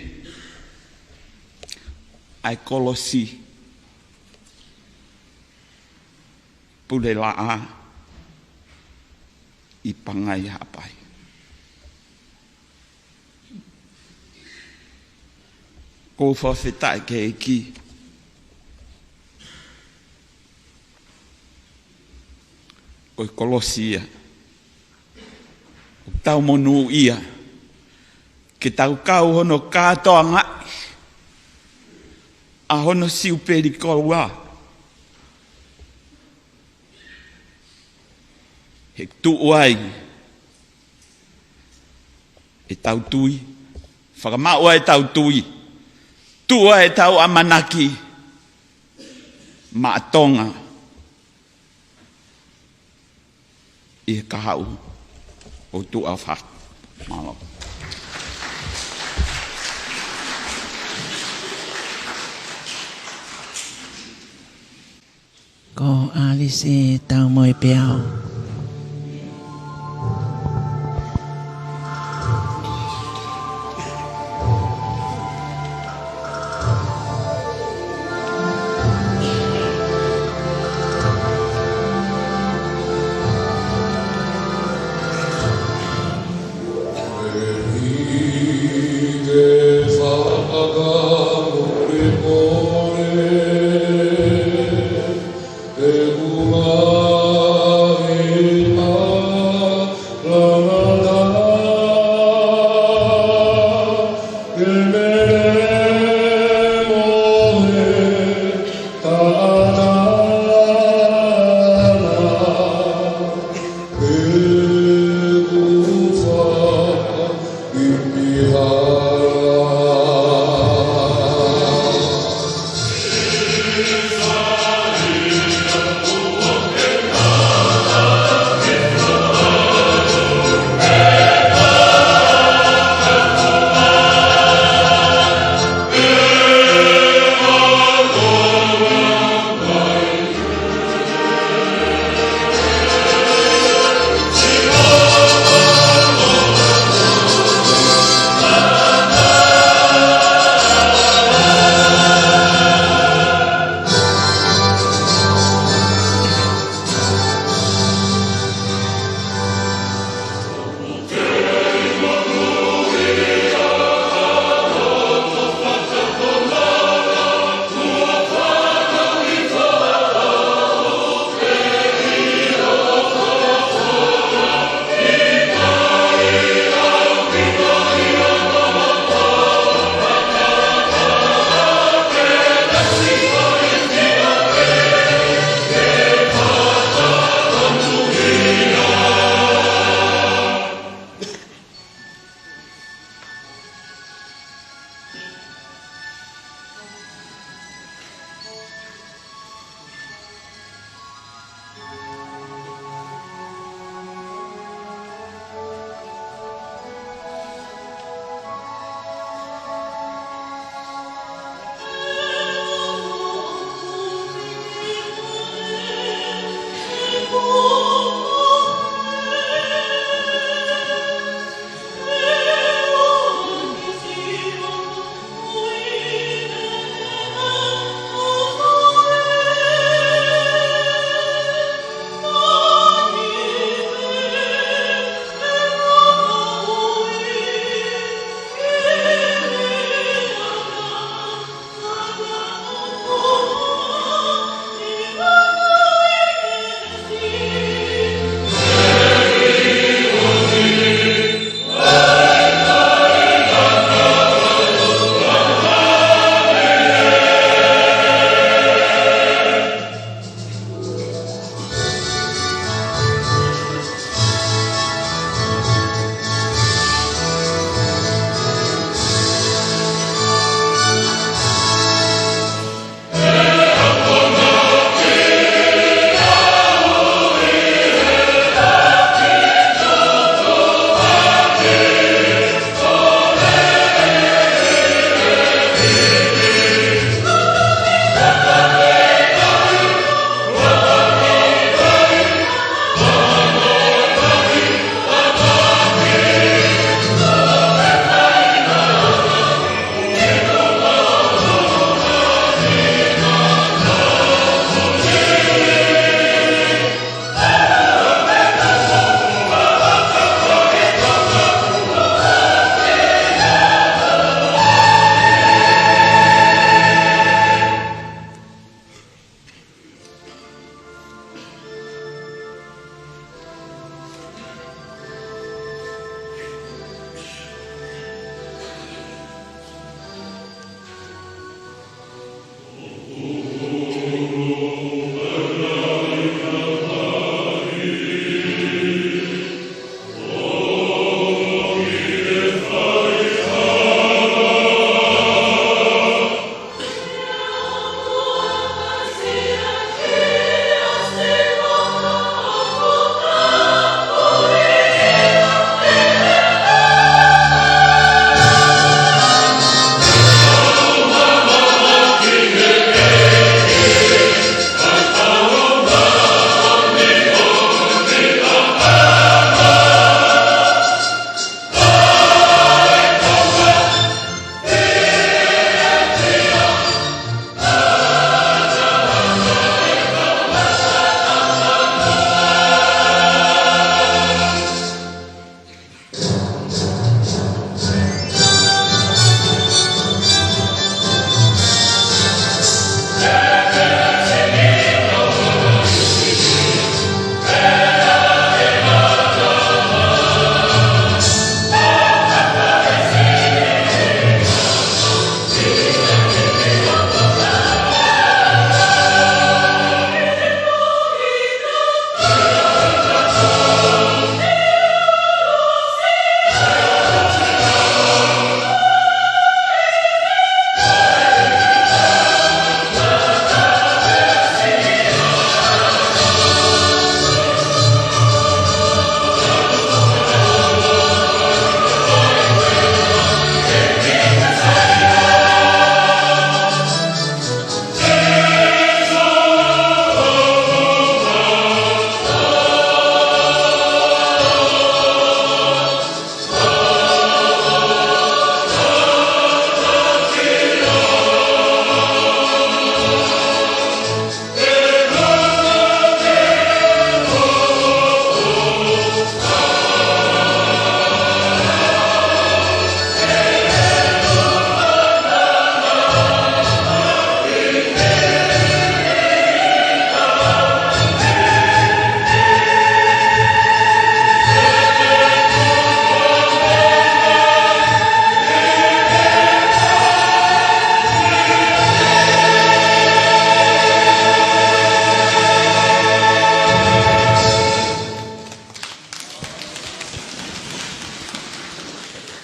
ai kolosi pule laa i pangai hapai. Ko whawhetai ke eki. Ko kolosia. O tau monu ia. Ke tau kau hono katoa ngai. A hono siu peri kolua. He tuuai. E tau tui. Whakamaua e tau tui. Tua e tau amanaki. Maatonga. I kahau. O tu au whak. Malo. Ko Alice tau moi piao.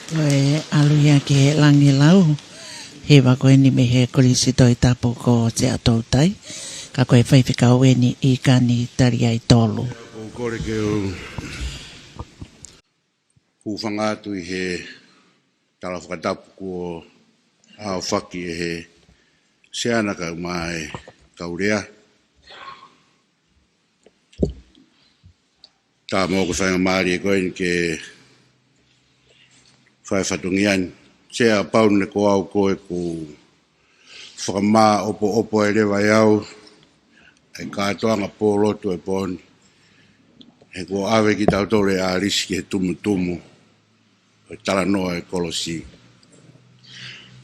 Koe aluia ke langi lau. He wa koe ni me he kolisi toi tapu ko te atou tai. Ka koe whaiwhikau e ni I kani tari ai tolu. O kore ke o hufanga atu I he tala whakatapu ko ao whaki e he seana ka mai kaurea. Tā mō ko whainga maari e koe ni ke whai whatungian. Sea pau ne ko au koe ko whakamā opo e rewa iau. E kātoanga pōrotu e pōni. He ko awe ki tautore a riski he tumu. E tala noa e kolosi.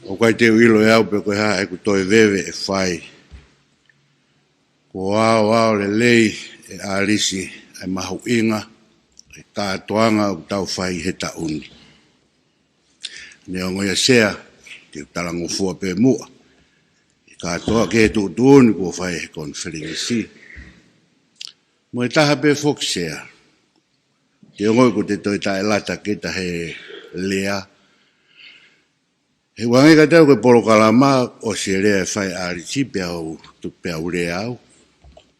O kai te uilo e au pe koe ha e ku toi vewe e whai. Ko ao le lei e a risi e mahu inga. E kātoanga o tau whai he tauni. Ne o ngoia sea te talango fua pe mua. Katoa ke tu tuoni ko fai he konferensi. Mo e taha pe foksea. Te ngoi ko te toi tae lata ke ta he lea. He wangi ka tau ke polo kalama o se lea fai ariti pe au tu pe au lea au.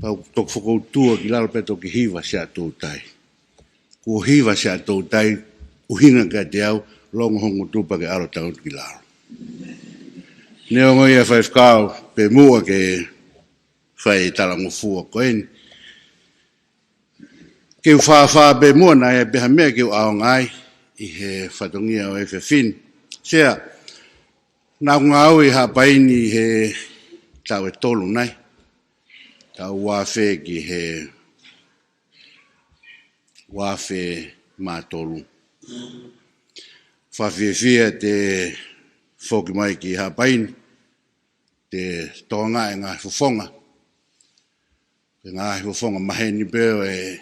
Pau tok fokou tua ki lalo pe toki hiva se atou tai. Ko hiva se atou tai uhinga ka te au longo hongo tupa ke alo taun ki lalo. Neo ngoi e whai whakao pe mua ke whai talango fua koeni. Ke whawha pe mua na e peha mea ke au ngai I he whatongia o e whiwhin. Sea, nā ngau I hapaini he tau e tolu nai. Tau wawhe ki he wawhe mā tolu. Whawhiwhia te whoki mai ki hapaini. Te tonga e ngā fufonga. Te ngā fufonga maheni peo e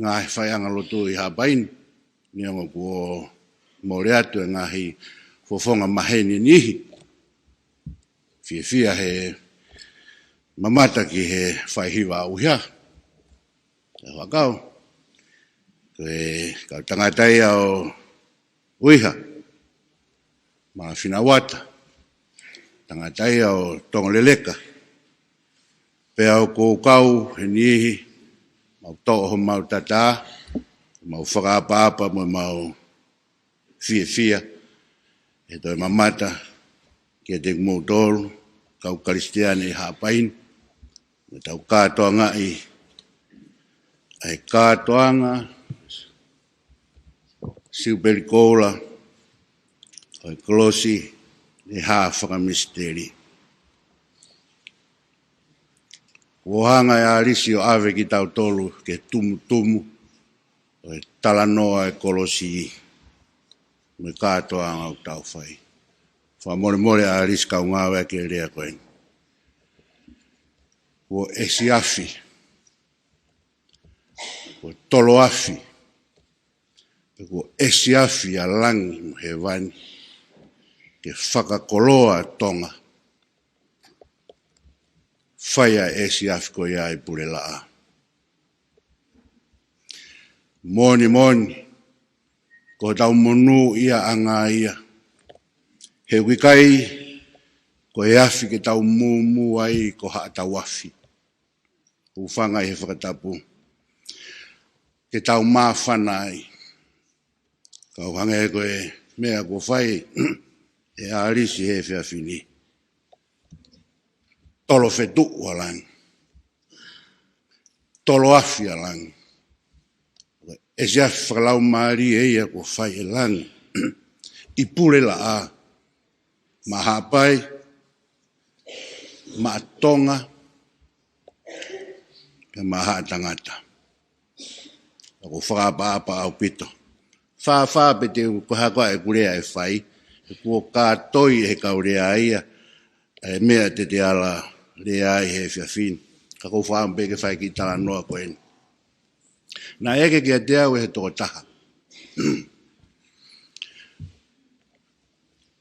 ngā whaianga lotu I hapaini. Nionga kua mōre atu e ngā fufonga maheni nihi. Whiwhia he mamata ki he whaihiwa auhia. E wakau. Kau tangatai au uiha. Ma Finawata. Tangatai au Tongoleleka. Pe au kōkau he nihi. Mau toho mau tata. Mau whakaapa mo mau whiwhia. E toi mamata. Kia te kumotoro. Kau karistiani I hapaini. Me tau kātoanga I. Ai kātoanga. Siuperikola. Ai kolosi. E haa whakamisteri. Wohanga e arisi o awe ki tau tolu ke tumu. O e talanoa e kolosi. Me kātoa ngau tau whai. Wha more a arisi kau ngāwe ke rea koen. Wo esi afi. Wo tolo afi. Wo esi afi a langi mo he wani. Ke whakakoloa tonga. Whaia esi afiko ia I pure laa. Moni. Ko tau monu ia anga ia. He wikai. Ko e afi ke tau mumu ai ko haa tau afi. Ufanga I he whakatapu. Ke tau mawhana ai. Kau hange ko e mea ko whai. E arisi he whiawhini. Tolo whetu alang. Tolo afi alang. E se afi whakalau maari e ia ko whai e lang. I pure la a. Ma hapai. Ma tonga. Ke ma haa tangata. Ako whakapa au pito. Wha pe te kuhakua e kurea e whai. Kua kātoi he kaurea ia, e mea te ala rea I he whiawhin. Ka kou whaampe ke whai ki tala noa koen. Nā eke kia te au e he toko taha.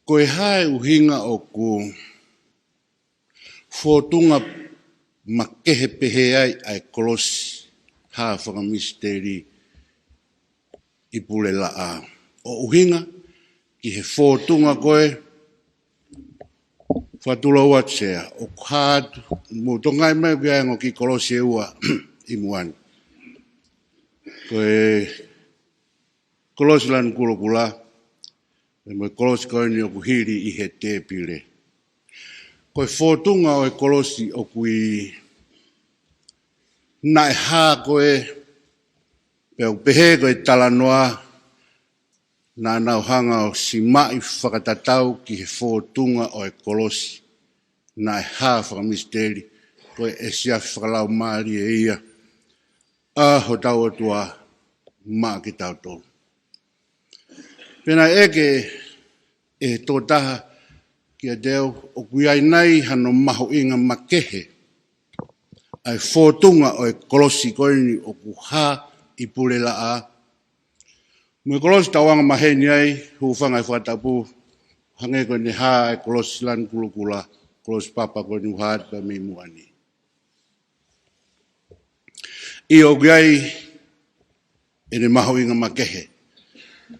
Koe hae uhinga o ku whotunga makehe pehe ai kolosi haa whakamisteri I pule laa. o uhinga ki he fōtunga koe whatula watsea o kātu mo tongai mai biango ki Kolosi e ua i muani. Koe Kolosi lan kulokula e mo Kolosi koe ni o kuhiri i he te pile. Koe fōtunga o e Kolosi o kui na e hā koe pe o pehe koe talanoa na nauhanga o si mai whakatatau ki he fōtunga o e Kolosi na e hā whakamisteri koe e sia whakalau maari e ia a ho tau atua maa ki tau tolu. Pena eke e tō taha ki a deo o kuiai nei hano maho inga makehe ai fōtunga o e Kolosi koe ni o kuha i pule la a. Mui Kolosi tawanga maheni ai huwhanga i whakatapu hange koe ni haa e Kolosi lan kulukula Kolosi papa koe ni uhaat pa mi muani. I o kuiai e ne maho inga makehe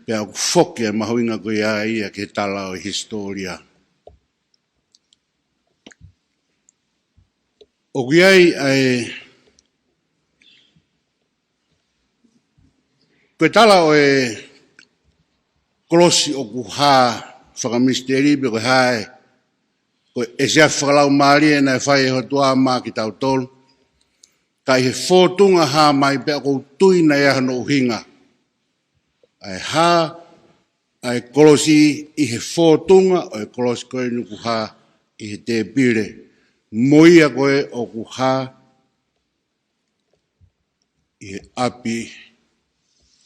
pe au foki e maho inga koe ai a ke tala o historia. O kuiai ai koe tala o e Kolosi o kuha whakamisteri pe koe hae koe e sea whakalau maari e nai whai e hotua maa ki tau tolu kai he fōtunga hā mai pe ako tui na ia hano uhinga ai hā ai Kolosi i he fōtunga o e Kolosi koe nuku hā i he te pire moia koe o kuha i he api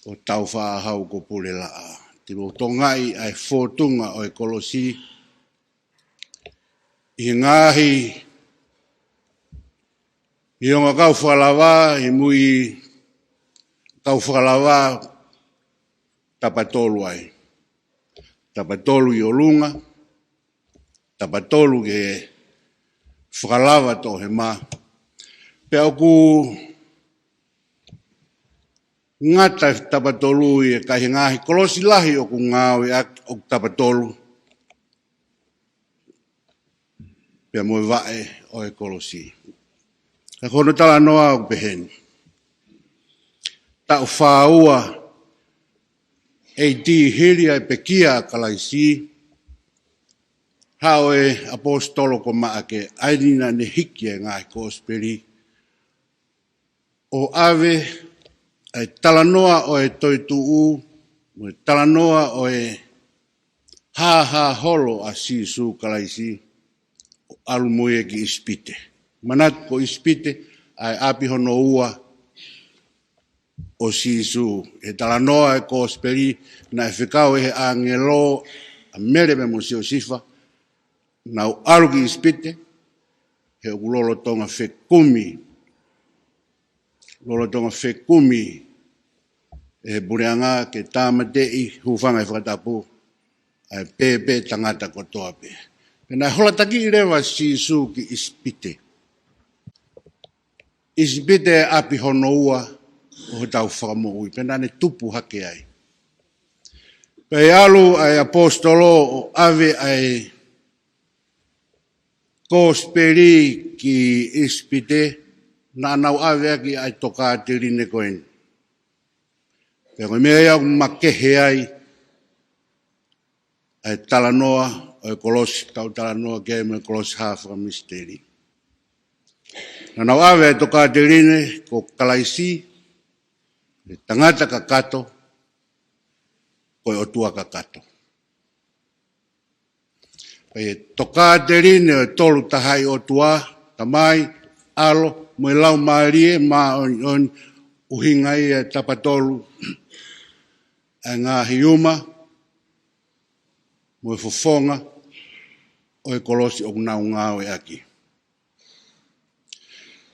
o tau whaahau ko pule laa. Te mo tongai ai fōtunga o e Kolosi i ngahi i onga kau whalawa i mui kau whalawa tapatolu ai. Tapatolu i olunga, tapatolu ke whakalawa to he mā. Pea oku ngata tapatolu i e kahi ngahi Kolosi lahi oku ngāo i o tapatolu. Pea moe vae o e Kolosi. E kono tala noa o peheni. Tau whāua e di hiria e pekia Kalaisi. Hao e apostolo ko maake airina ne hiki e ngāi kōsperi. O ave e talanoa o e toituu, o e talanoa o e ha holo a Sisu Kalaisi, o alumuie ki ispite. Manat ko ispite ai api hono ua o Sisu. E talanoa e kōsperi na e whikau e angelo a mere me Mosio Sifa, na o alu ki ispite, he o lolo tonga whekumi. Lolo tonga whekumi e bureanga ke tāmatei huwhanga e whakatapu ai pepe tangata kotoa pe. Pena holataki i rewa Sisu ki ispite. Ispite e api hono ua o tau whakamoui. Pena ne tupu hake ai. Pei alu ai apostolo o ave ai kōsperi ki ispite na nau ave aki ai toka te rine koen. Pea koe mea iau makehe ai ai talanoa o e Kolosi, tau talanoa ke me Kolosi hawha misteri. Na nau ave ai toka te rine ko Kalaisi, e tangata kakato, koe otua kakato. E toka te rine o tolu tahai otua, tamai, alo, moe lau maarie, maa on uhingai e tapatolu, e ngā hiuma, moe fofonga, o e Kolosi o kunau ngāo e aki.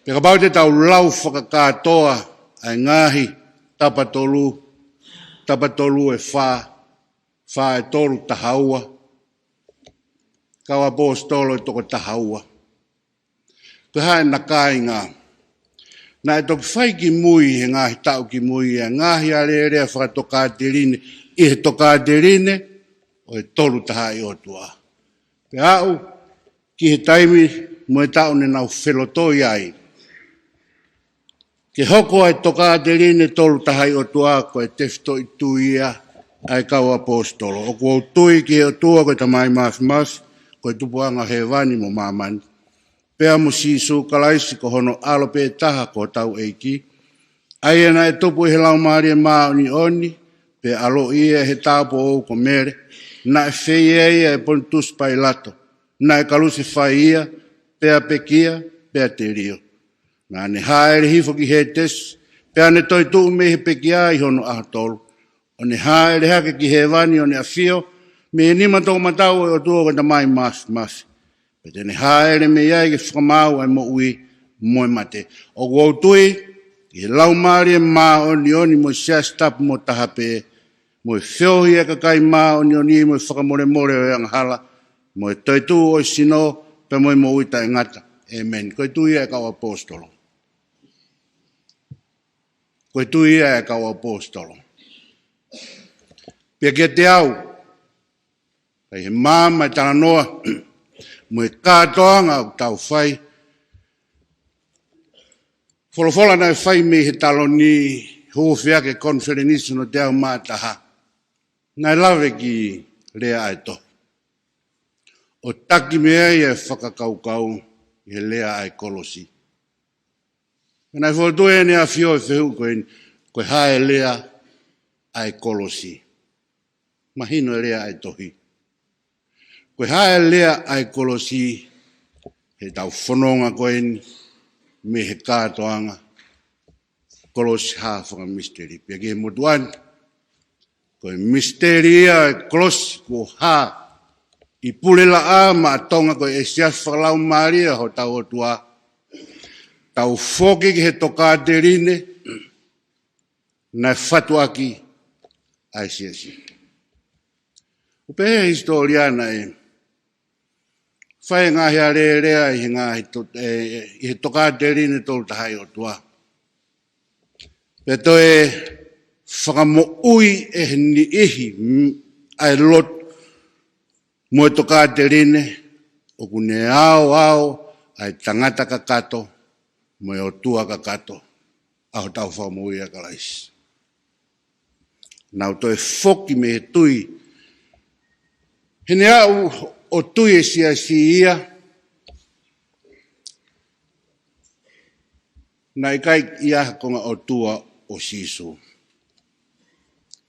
Peka pau te tau lau whakakātoa, e ngāhi tapatolu e whā e tolu tahaua, kau apostolo e toko tahaua. Ko hae na kai ngā. Na e toki whai ki mui he ngāhi tau ki mui e ngāhi area whakatoka te rine he toka te rine o e tolu taha i o tua. Pe au ki he taimi mo e tau ne nau whelotoi ai. Ke hoko ai toka te rine tolu taha i o tua ko e tefto i tuia ai kau apostolo. O kua tui ki he o tua ko e tamai mas ko e tupuanga he vani mo mamani. Pea mo sisu kalaisi ko hono alo pe taha ko tau eiki. Ai na e topu he lau maari e maa oni, pe alo ia he tāpo ou ko mere, na e whei ia e pontus pai lato, na e kalusi whai ia, pea pekia, pea te rio. Na ne haere hifo ki he tes, pea ne toi tuu me he pekia i hono aha tolu. O ne haere hake ki he vani o ne a fio, me e nima tō matau e o tua ko ta mai mas. Pe te ne haere me iai ke whakamau ai mo ui moe mate. O kua tui, i lau maari e maa oni mo sia stap mo tahape, mo e whiohi e kakai maa oni mo e whakamore o anghala, mo e toitu o sino, pe mo e mo uita e ngata. Amen. Koe tui e kau apostolo. Koe tui e kau apostolo. Pia kia te au, kai he maa mai tala noa, mo e kātoanga o tau whai, Folofola na whai me he talo ni hōwhia ke konferenisi no te au mātaha. Nai lawe ki lea ai to. O taki mea i e whakakaukau i he lea ai kolosi. Nai wholotu e ne a whio e whehu koe hae lea ai kolosi. Mahino e lea ai tohi. Koe hae lea ai kolosi he tau whanonga koe ni. Me he kātoanga, kolosi hāwhanga misteri. Pia ke motuan, koe misteri ia e kolosi ko hā, i pulela a ma tonga koe e sias whakalau maria ho tau o tua. Tau whoki ki he toka te rine, nai whatu aki ai siasi. Upe he historiana e, whai ngahi a rea i he toka te rine tolu tahai o tua. Pe toe whakamo ui e ni ihi ai lot mo e toka te rine o kune ao ai tangata kakato mo e o tua kakato aho tau whakamo ui a kalaisi. Nau toe whoki me he tui hene au o tui e si ia, na i kai ia konga o tua o sisu.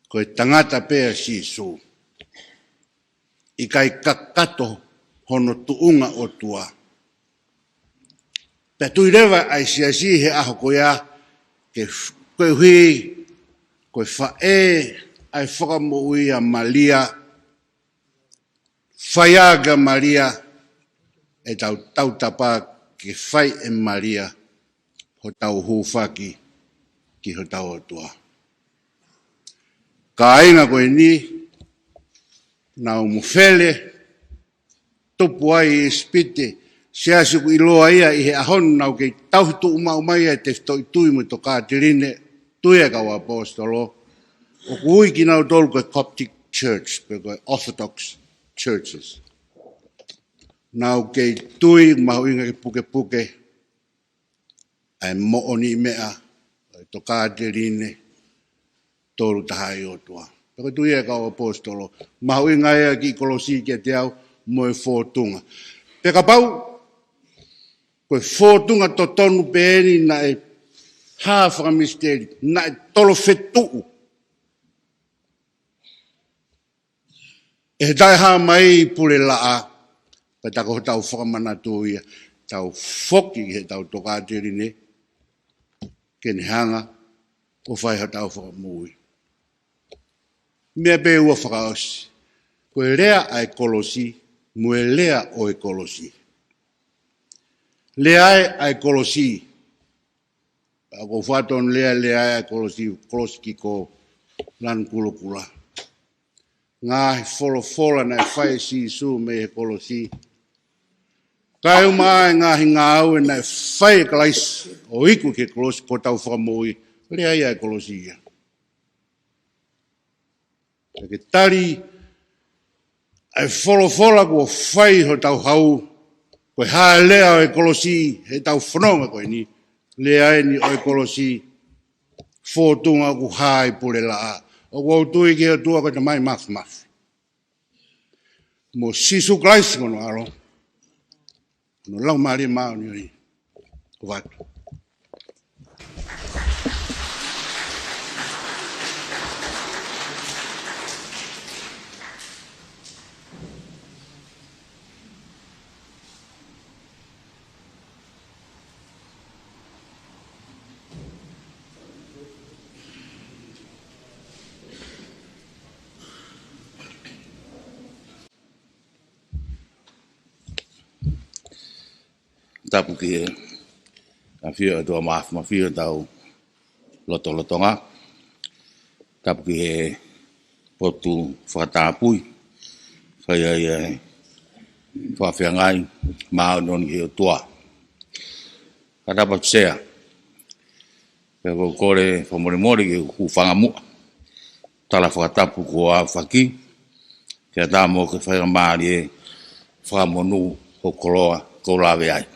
Ko e tangata pea sisu. I kai kakato hono tuunga o tua. Pe tui rewa ai si he aho ko ia, ke koe hui, koe whae, ai whakamo ui a malia, Whaiaga Maria e tau tapa ke whai e Maria ho tau hūwhaki ki ho tau atua. Ka ainga koe ni, nau muwhele, topu ai e spite, se asiku i loa ia i he ahon nau kei tauhitu umai e te whtoi tui mo to kātirine, tui e kau apostolo, o kui ki nau tolu koe Coptic Church, koe Orthodox churches. Nau kei tui mahu inga ke puke, ai mooni mea, to kātirine, tolu tahai o tua. Paka tui e kau apostolo, mahu inga ea ki kolosi ke te au, mo e fōtunga. Peka pau, koe fōtunga to tonu peeni na e hāwhaka misteri, na e tolo whetuu. E tai haa mai pule laa, pa tako ho tau whakamanatua ia, tau whoki he tau tokāterine, kene hanga, o whai ha tau whakamui. Mea pe ua whakaosi, koe rea ai kolosi, mue lea o e kolosi. Lea ai kolosi, ako whaton lea ai kolosi, koloski ko lan kulukula. Ngā wholofola nei whai si su me he kolosi. Kai umai ngā au e nei whai kalais o iku ke kolosi po tau whakamoi. Lea ia e kolosi ia. Ke tari ai wholofola kua whai ho tau hau. Koe hae lea o e kolosi he tau whanonga koe ni. Lea e ni o e kolosi fōtunga ku hae pule la a. O kua utui ki o tua koe te mai mafu. Mo sisu klaisi kono aro. No lau maari mao ni oi. Kuvatu. Tapu ki a whia e tua maafu ma whia tau lotonga. Tapu ki he potu whakatāpui. Whai ai e whawhiangai maa noni ki o tua. Katapa tsea. Pea ko kore whamoremore ki ku whangamua. Tala whakatapu ko a whaki. Kia tāmo ke whaingamari e whamonu ho koloa ko lawe ai.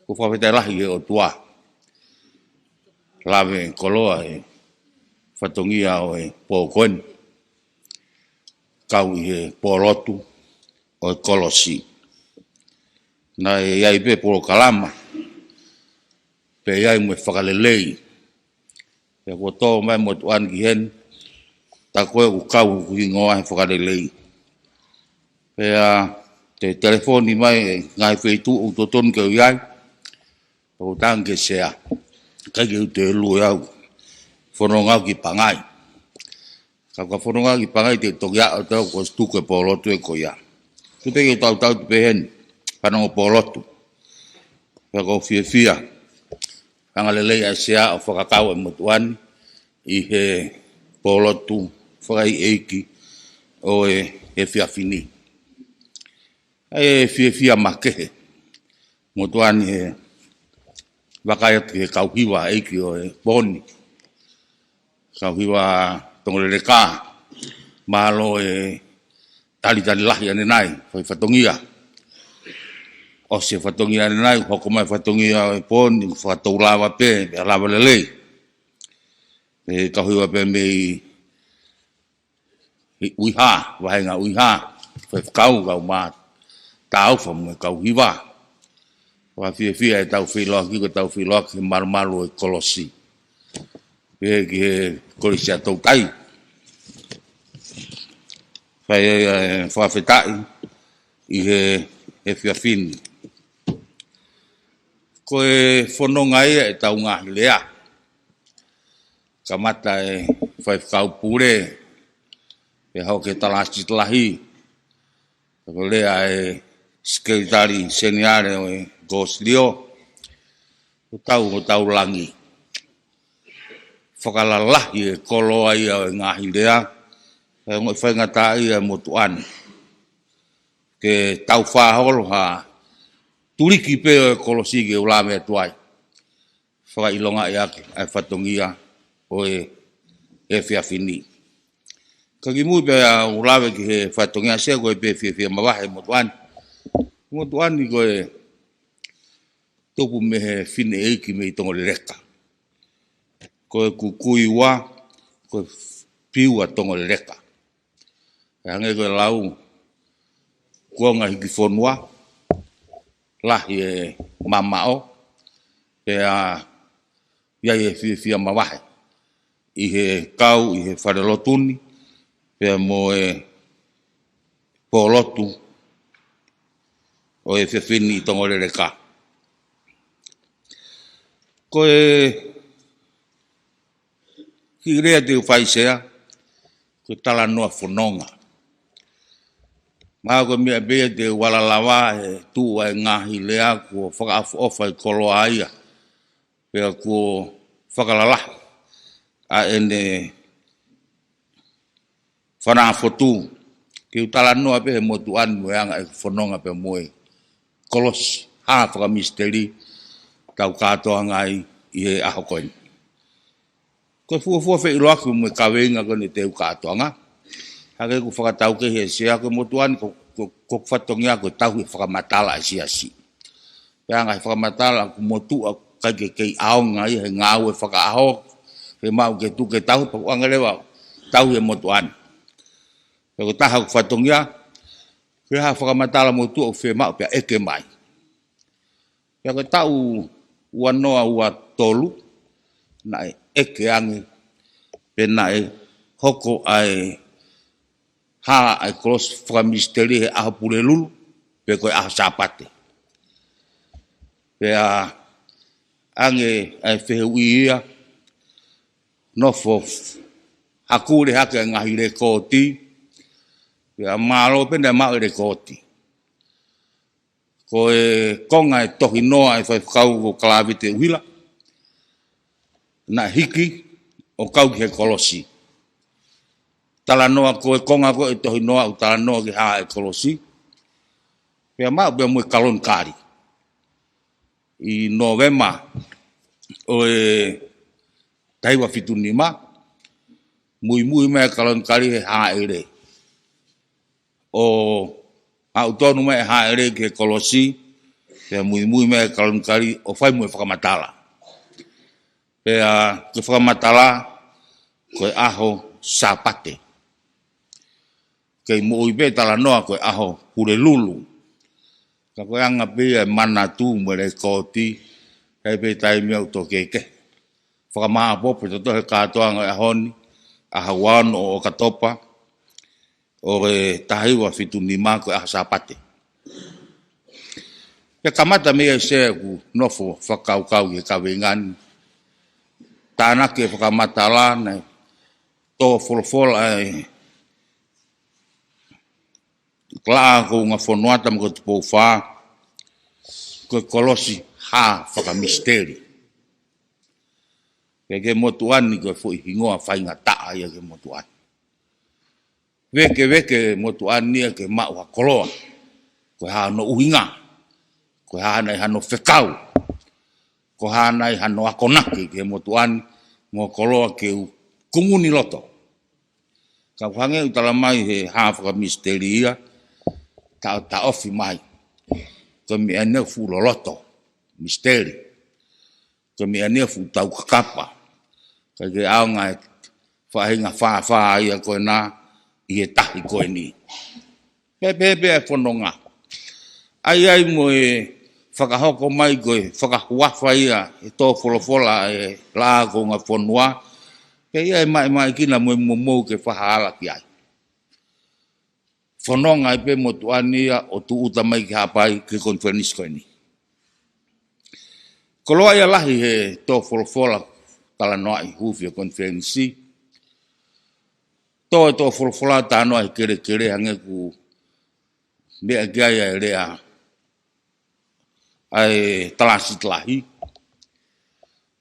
Ko whawhetai lahi e o tua. Lawe koloa e whatongia o e pōkoen. Kau i he pōrotu o e kolosi. Na e iai pe pōro kalama. Pe iai mo e whakalelei. Pe kua tō mai mo tuan ki hen. Ta koe ku kau ku ingoa he whakalelei. Pe te telefoni mai ngai wheitu o toton ke iai. O tanke sea. Kai ki te lue au. Whanonga ki pangai. Ka whanonga ki pangai te toki a tau ko stuke pōlotu e ko ia. Tu te ki tau te pehen. Whanonga pōlotu. Ka ko fia. Whangalelei a sea o whakakau e motuani. I he pōlotu. Whakai eiki. O e fia fini. E fia makehe. Motuani he. Wakaiat ke kauhiwa eiki o e poni. Kauhiwa tongolere ka. Malo e tali lahi ane nai. Whai whatongia. O se whatongia ane nai. Hoko mai whatongia o e poni. Whatau lawa pe. Pea lawa lelei. E kauhiwa pe mei. Uiha. Wahenga uiha. Whai whakau maa. Tau whamu e kauhiwa. Wa fia e tau whiloa ki ko tau whiloa ki maru e kolosi. Pe ki he kolisi a tau tai. Whai whawhetai i he fia fini. Ko e whanonga e tau ngahi lea. Kamata e whai whakau pure. Pe hau ke talasi talahi. Ko lea e sekretari seniare o e Goslio, o tau langi. Whakalalahi e koloa ia o e ngahi lea, e ngoi whaingata ia motuan. Ke tau whaholo ha, turiki pe o e kolosi ke ulame atuai. Whakailonga ia e whatongia o e fia fini. Kakimui pe a ulame ki he whatongia sea koe pe fia mawahe motuan. Motuan ni koe topu me he fine eiki me i tongo reka. Ko e kukui wa, ko e piua tongo reka. E hange koe lau, kuonga hiki whonua, lahi e mamao, pe a iai e fia mawahe. I he kau, i he wharelotuni, pe mo e pōlotu, o e whiwhini i tongo reka. Ko e ki rea te whaisea, ko tala noa whanonga. Maa ko mea bea te walalawa e tua e ngahi lea ko whakaafu ofa i koloa aia. Pea ko whakalalahi a ene whanaafotu. Ki utala noa pe he motu anu e anga e whanonga pe moe. Kolosi, haa whakamisteri. Tau katoa ngai i he aho koini. Ko fu fe ilo aku mo kawenga ko ni te ukatoanga. Hake ku whakatau ke he sea ko motuan ko whatongia ko tau he whakamatala si. Pea ngai whakamatala ku motu kai ke kei aonga i he ngau e whakaaho. He mau ke tu ke tau pa uanga lewa tau he motuan. Pea ko taha ku whatongia. Pea whakamatala motu o whe mau pea eke mai. Pea ko tau uanoa ua tolu. Na eke angi. Pena e hoko ai ha ai cross whakamisteri he aha pule lulu, pe koe aha sapate. Pea ange ai wheheuia, nofo hakure hake ngahi re kōti, pea mālo pena mau re kōti. Koe konga e tohi noa e whaikau ko kalavite uila, na hiki o kau ki he kolosi. Tala noa koe konga koe e tohi noa o tala noa ki haa e kolosi. Pea mau pea mui kalon kari. I Novema o e taiwa fitunima. Mui mea kalon kari he haa e re. O au tonu mea haa e re ki he kolosi. Pea mui mea kalon kari o whai mui whakamatala. Pea ke whakamatala koe aho sapate. Kei mo ipe tala noa koe aho pure lulu. Ka koe anga pia mana tu mwere koti. Hei pe tai miau to keke. Whakamaa pope to he katoa ngai ahoni. Aha wano o katopa. O e tahiwa fitu ni maa koe aha sapate. Pe kamata mea se ku nofo whakaukau ke kawengani. Tāna ke whakamata lana. Tō wholofola ai. Klaa ko nga whonuata mga tupo whaa, ko kolosi ha whakamisteri. Ke motuan ni ko fui hingoa whainga taa ia ke motuan. Weke motuan ni ke maua koloa, ko hano uhinga, ko hana hano whekau, ko hana hano akonaki ke motuan ngo koloa ke kunguni loto. Ka whange utala mai he ha whakamisteri ia, ta ofi mai. Ko mi ane fu loloto, misteri. Ko mi ane fu tau kakapa. Ka ke ao ngai whahinga whaa ia koe nā, i e tahi koe ni. Pepe e whanonga. Ai mo e whakahoko mai koe, whakahuafa ia, e tō wholofola e laa ko ngā whanua. Ke ia e mai kina mo e momou ke whahala ki ai. Whanonga i pe motuania o tu uta mai ki hapai ki konferensi koe ni. Koloa ia lahi he tō wholofola tala noa i hufi o konferensi. Tō e tō wholofola tā noa i kere hange ku mea gaya e rea ai talasit lahi.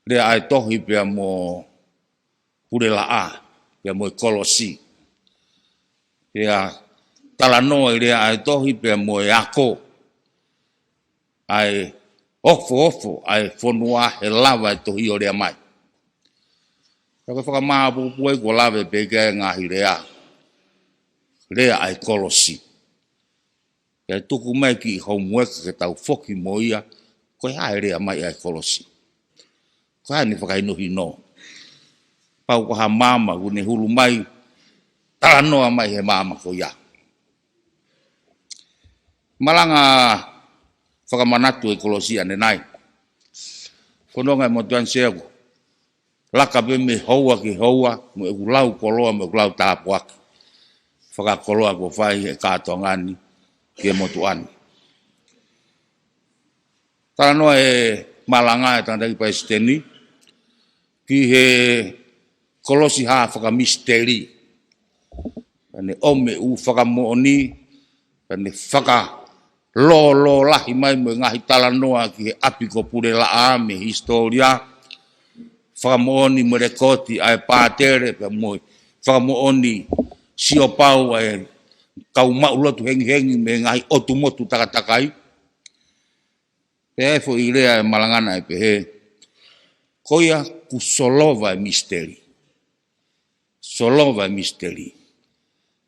Rea ai tohi pia mo pure la a, pia mo e kolosi. Pia tala noa i rea ai tohi pia mo e ako. Ai ofo, ai whanua he lava e tohi o rea mai. Taka whakamaa pupue ko lava e peke ngahi rea. Rea ai kolosi. Pia tuku mai ki homework ke tau foki mo ia, koe hae rea mai ai kolosi. Koe hae ni whakainuhi no. Pau ko ha mama kune hulu mai, tala noa mai he mama ko ia. Malanga whakamanatu e kolosi ane nai. Kononga e motuan seaku. Laka pe me houa ki houa, mo e kulau koloa, mo e kulau tāpuaki. Whakakoloa ko whai e kātoa ngani ki e motuan. Tala noa e malanga e tangdaki pa esteni, ki he kolosi ha whakamisteri. Pane ome u whakamooni, pane lo lahi mai mo ngahi tala noa ki he api ko pure la a me historia. Whakamooni mo rekoti ai pātere pe moi. Whakamooni sio pau ai kau maulotu hengi me ngahi otu motu takatakai. Pe fo i rea e malangana e pe he. Koia kusolova e misteri. solova misteri.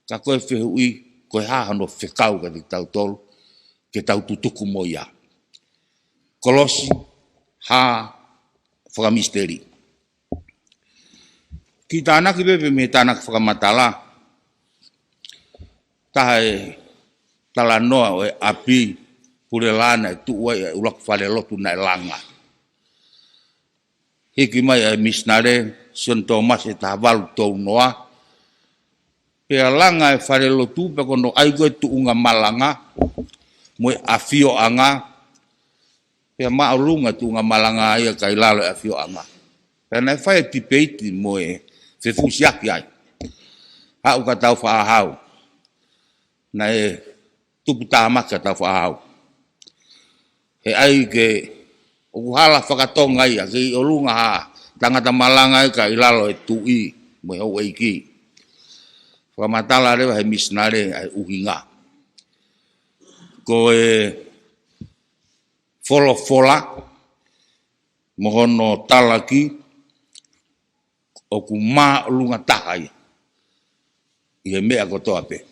Ka koe whihui, koe hahano whekau ka te tau tolu, ke tau tutuku mo ia. Kolosi, ha, whakamisteri. Ki tānaki pepe me tānaki whakamatala, taha e tala noa o e api, pure lana e tuua e ulak whare lotu na e langa. Hiki mai e misnare, Sion Thomas e taha walu tau noa, pea langa e whare lotu, pe kono aigo e tuunga malanga, mo e awhio anga, pea maurunga tuunga malanga ia kai lalo e awhio anga. Pea nei whae tipeiti mo e whewhusiaki ai. Hau ka tau whaahau, na e tupu tāmaka tau whaahau. He ai ke ukuhala whakatonga ia, ke i olunga ha, tangata malanga e ka ilalo e tui, mo e hau eiki. Whakamatala rewa he misnare ai uhinga. Ko e fola, mohono talaki, o ku maa lunga tahai. I he mea kotoa pe.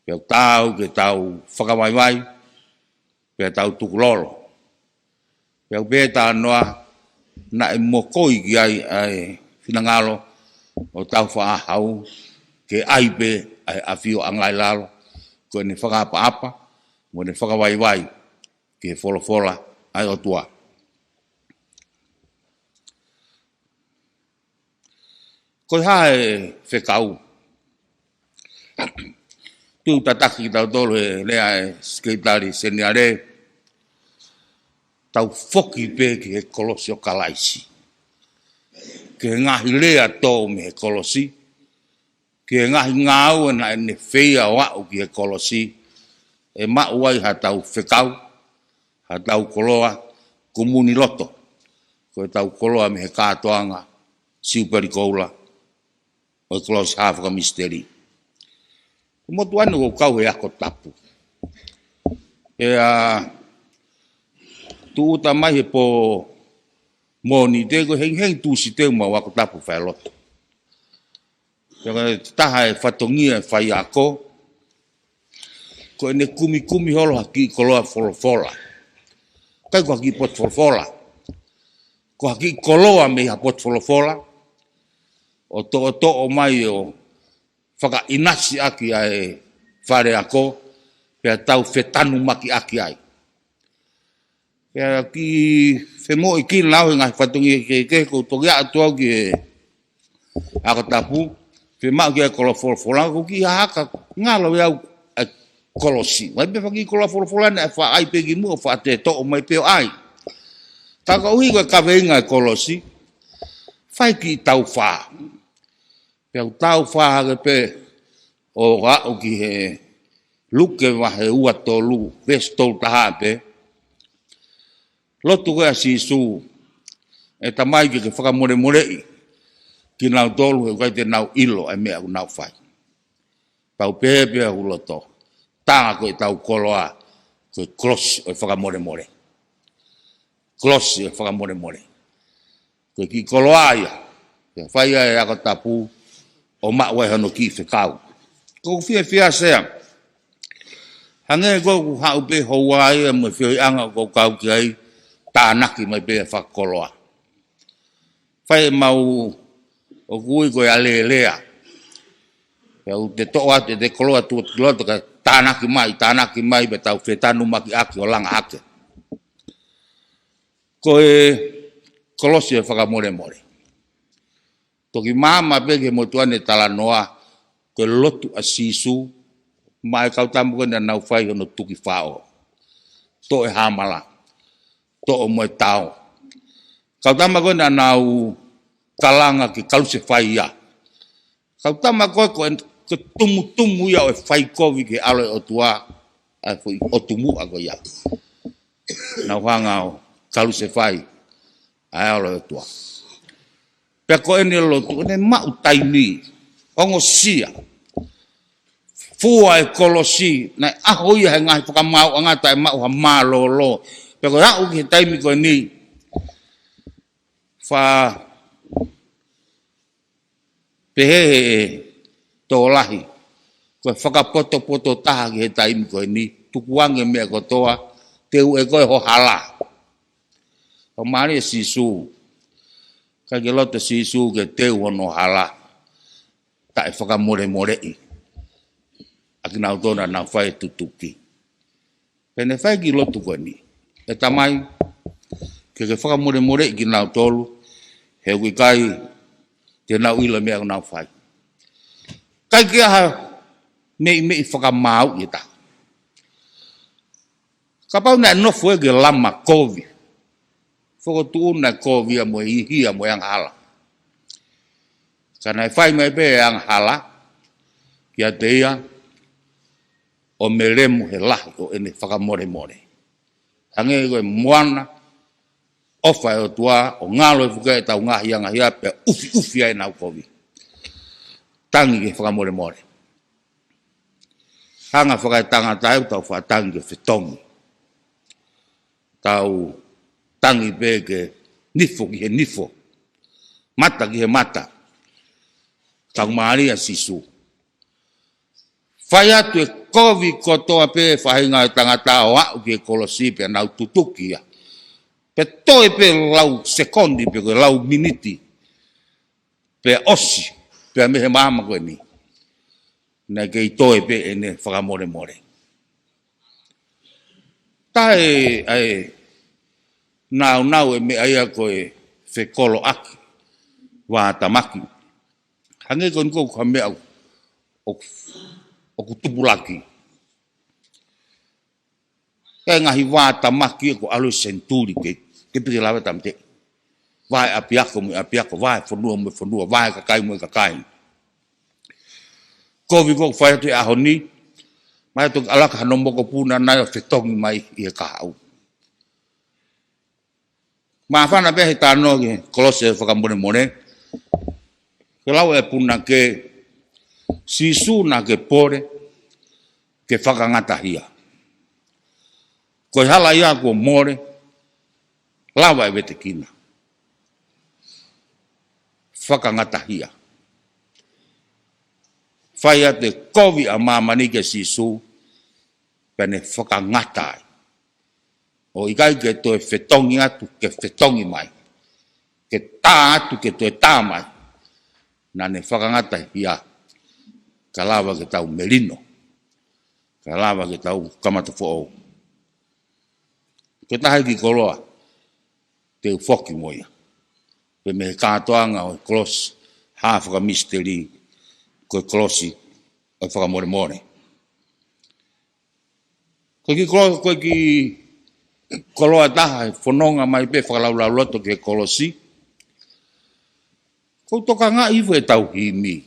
Pea tau ke tau whakawaiwai, pea tau tukulolo. Pea pea tā noa, na e mokoi ki ai whinangalo, o tau whaahau, ke ai pe ai awhio angai lalo, ko ne whakapa-apa, mo ne whakawaiwai, ke fola ai o tua. Ko hae whekau. Tu tataki tau tolu e lea e skeitari seniare, tau foki pe ki he kolosi o kalaisi. Ke ngahi lea tō me he kolosi, ke ngahi ngāu na e ne whea wau ki he kolosi, e mauai ha tau whekau, ha tau koloa, kumuni loto, ko e tau koloa me he kātoanga, siuperi koula, o kolosi hawhaka misteri. Motu anu ko kau e ako tapu. Tu uta mai he po moni te ko heng tu si te ma wako tapu whai loto. Taha e whatongia e whai ako, ko ene kumi holo haki koloa folofola. Kai ko haki pot folofola. Ko haki koloa me ha pot folofola. O to mai o whaka inasi aki ai whare ako, pea tau whetanu maki aki ai. Pea ki whemo i ki lau he ngai whatungi ke ko toki atu au ki e ako tapu, whemau ki e kolo folofola, ko ki haka ngalo iau e kolosi. Wai pe whaki kolo folofola ne e wha ai pe ki mua wha te to o mai peo ai. Taka uhi koe kawe inga e kolosi, whai ki tau wha. Pea tau whahake pe o rao ki he luke wahe ua tolu, vestol taha pe. Lotu koe a sisu, e tamai ki ke whakamore-morei, ki nau tolu he kai te nau ilo e mea ku nau whai. Pau pēpea hu loto, tanga koe tau koloa, koe klosi o whakamore-more. Klosi o whakamore-more. Koe ki koloa ia, ke whaia e ako tapu, o maua hano ki whekau. Ko whia sea. Hange ko hau pe Hawaii mo whia anga ko kau ki ai tānaki mai pe whakoloa. Whai mau o kui koe alelea. Pea te toa te koloa tu kiloto ka tānaki mai pe tau whetanu maki aki o langa ake. Koe kolosi e whakamore-more. Toki mama peke mo tuane tala noa, ko lotu a sisu, mai kau tamu kena nau whai hono tuki whao. To e hamala, to o moe tau. Kau tamu kena nau kalanga ki kaluse whai ia. Kau tamu koe ko tumu ia o e whai kovi ke alo o tua, o tumu ako ia. Nau hangau kaluse whai, ai alo o tua. Pea ko ene lotu, ene mau taimi, ongo sia. Fua e kolosi, na aho ia he ngahi whakamau angata e mau ha mālolo. Pea ko rau ki he taimi ko ni, Pehe tō lahi. Koe whakapoto taha ki he taimi koe ni. Tukuange mea kotoa. Teu e koe ho hala. O maari e sisu. Ka ke loto sisu ke teu hono hala. Ta e whakamore i. Aki nau tōna nau whai tutuki. Pene whai ki loto koe ni. E tamai. Ke whakamore i ki nau tolu. He ui kai. Te nau ila mea nau whai. Kai ke aha. Mei whakamau i ta. Ka pau nai nofu e ke lama kovi. Whakatu nai kovi a moe ihi a moe ang hala. Ka nai whai mai pe ang hala. Kia te ia. O me remu he lahi o ene whakamore. Hange koe moana. Ofa e o tua. O ngalo e whuka e tau ngahi anga hia. Pe ufi ai nau kovi. Tangi ke whakamore. Hanga whakai tanga tau tau whatangi ke whetongi. Tau tangi pe ke nifo ki he nifo. Mata ki he mata. Tau maaria sisu. Whai atu e kovi kotoa pe whahinga e tangata o au ki e kolosi pe nau tutuki ia. Pe toe pe lau sekondi pe koe lau miniti. Pe osi. Pe mehe mama koe ni. Na ke i toe pe ene whakamore. Tae ai nau e me aia koe whekolo aki. Wā tamaki. Hange koe niko kua mea o kutupulaki. Kai ngahi wā tamaki e ko alu senturi ke piki lawe tamte. Wā e apiako, wā e whanua, wā e kakai. Kovi kok whai atu e ahoni, mai atu alaka hanomoko puna nai o whetongi mai i e kahau. Maa whana pia he tāno ki kolose whakamone. Ke lau e puna ke sisu na ke pore, ke whakangata hia. Koe hala ia ko more, lawa e wete kina. Whakangata hia. Whai ate kovi a mamani ke sisu, pene whakangatai. O ikai ke toe whetongi atu ke whetongi mai. Ke tā atu ke toe tā mai. Nane whakangatai ia. Ka lawa ke tau melino. Ka lawa ke tau kamata fo'ou. Ke tahi ki koloa. Te ufoki moia. Pe me kātoanga o klos. Hāwhaka misteri. Koe kolosi o whakamore. Koe ki koloa taha e whanonga mai pe whakalaulau loto ke kolosi. Koe toka ngā iwa e tau himi.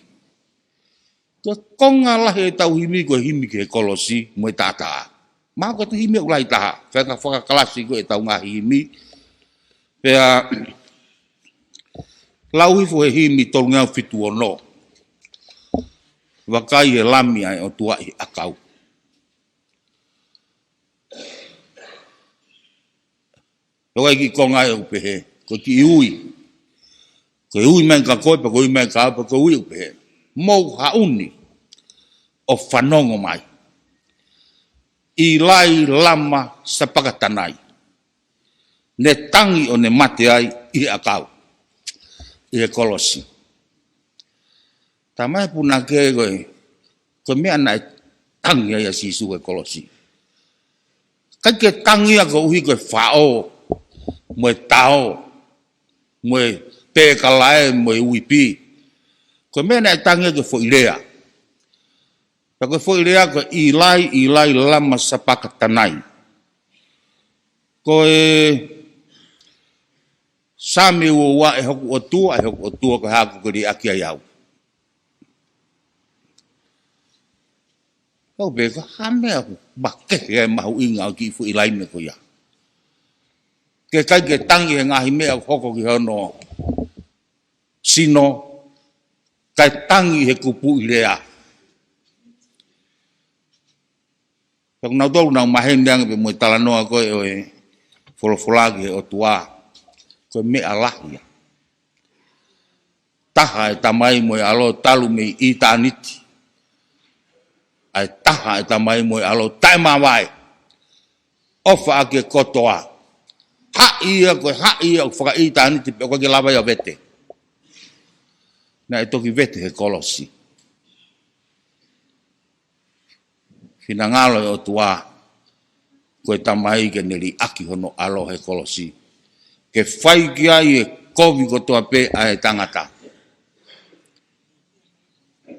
Koe konga lahi e tau himi koe himi ke kolosi mo e tātaa. Maa koe te himi ulai taha. Whakakalasi koe e tau ngā himi. Pea lau hifo he himi tolu ngau fitu o no. Wakai e lami ai o tuai akau. Lokai ki konga e upehe. Ko ki ui. Ko ui men ka koe pa ko ui men ka apa ko ui upehe. Mou hauni o whanongo mai. I lai lama sa pakatanai. Ne tangi o ne mate ai i akau. I e kolosi. Tamai puna ke koe mea nai tangi ai a sisu e kolosi. Kai ke tangi a ko uhi koe whao, moe tao, moe pēkalae, moe uipi. Koe mea nai tangi a koe whoirea. Pa koe whoirea koe i lai lama sa pakatanai. Koe sami ua e hoku o tua koe haku koe di aki ai au. Kau beka hame aku bakeh ya mahu inga ki fu ilaine ko ya. Ke kai ke tangi ngahi me hoko ki hono sino kai tangi he kupu ilea. Kau na do na mahendang be mo talanoa ko e folofolagi o tua ko me Allah ya. taha e tamai mo alo talu me I taniti. Ai taha e tamai mo alo taima vai. Ofa ake kotoa. Haia o whaka I taniti pe koe ke lava ia vete. Na e toki vete he Kolosi. Hina ngalo e o tua. Koe tamai ke neri aki hono alo he Kolosi. Ke whai ki ai e kovi kotoa pe a e tangata.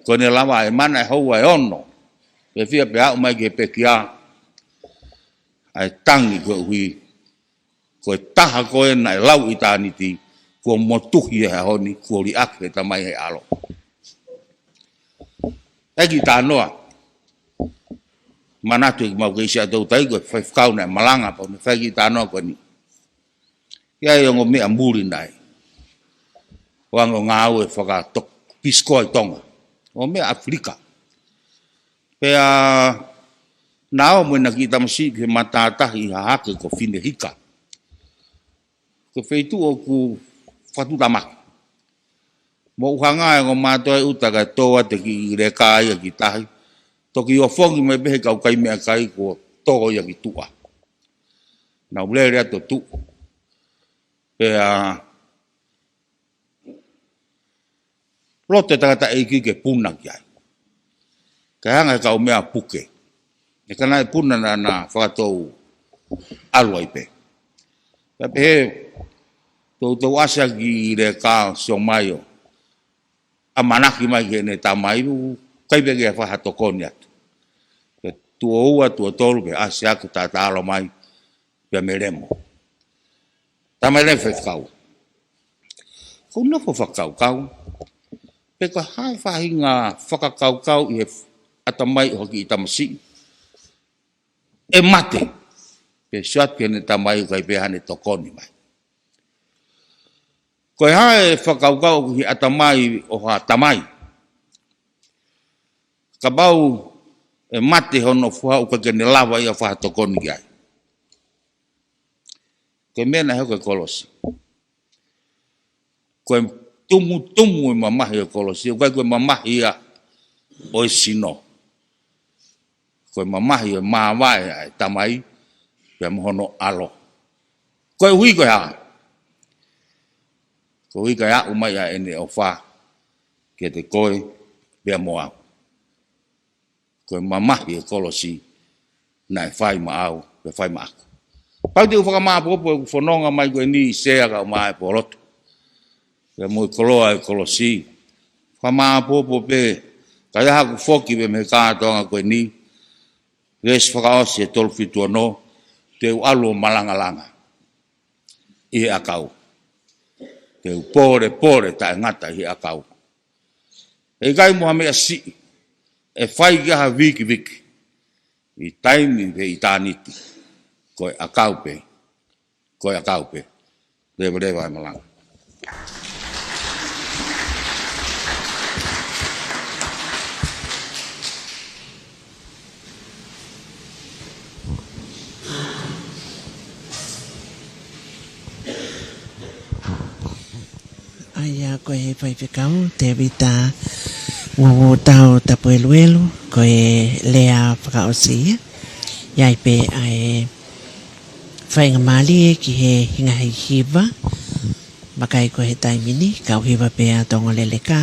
Ko ne lava e mana e hou e ono. Pe fia pe au mai ke pe kia. Ai tangi koe hui. Koe taha koe na e lau I taniti. Ko motuhi e honi. Ko li aki e tamai he alo. Eki tānoa. Manatu e mau keisi atau tai koe whaifkau na e malanga. Pa me whaiki tānoa koe ni. Ia e ongo mea muri nai. Wango ngāu e whakatok pisko I tonga. O mea Afrika. Pea nao mo na ki tamasi ke matatahi hahake ko fine hika. Ko feitu o ku whatu tamaki. Mo uhanga e ngo mātua e utaka toa te ki reka ia ki tahi. Toki o whongi me behe kau kai mea kai ko toa ia ki tua. Na ulere ato tu. Pea lote tagata eiki ke puna ki ai. Ka hanga e kau mea puke. E kana e puna na whakatou alua ipe. Ka pehe tau asa ki re ka siomaio. A manaki mai ke ne tamai kai peke e whahatokoni atu. Ke tua ua, tua tolu, ke asa aku tātalo mai pia me remo. Tamai le whekau. Kau nofo whakau. Peka hai whahinga whakakau I he atamai hoki I tamasi. E mate. Pe suat ke ne tamai kai pehane tokoni mai. Koe hae whakau ki atamai o ha tamai. Ka bau e mate hono fuha uka ke ne lava ia whahatokoni ki ai. Koe mena heo koe Kolosi. Koe tumu e mamahi o Kolosi. Koe mamahi a o e sino. Koe mamahi o maawai e tamai. Pea mohono alo. Koe hui koe haa. Koe hui koe haa umai a ene o wha. Ke te koe pea moa. Koe mamahi o Kolosi. Na e whai ma au. Pea whai ma aku. Pau te uwhaka maa popo e whanonga mai koe ni sea ka maa e poroto. Pea moi koloa e Kolosi. Whaka maa popo pe ka iaha ku whoki pe me kātonga koe ni. Res whakaosi e tolwhitu anō. Te u alu o malanga. I he akau. Te u pore ta e ngata I he akau. E kai moha mea si. E whai ki aha viki. I taimi pe I tāniti. Koe akau pe. Rewa e malanga. Aia koe whaipikau, te vita wawo tau tapu eluelu, koe lea whakaosia. Iai pe ai whainga mali ki he hinga hei hiva. Makai ko he taimini, kau hiva pe a tonga lele ka.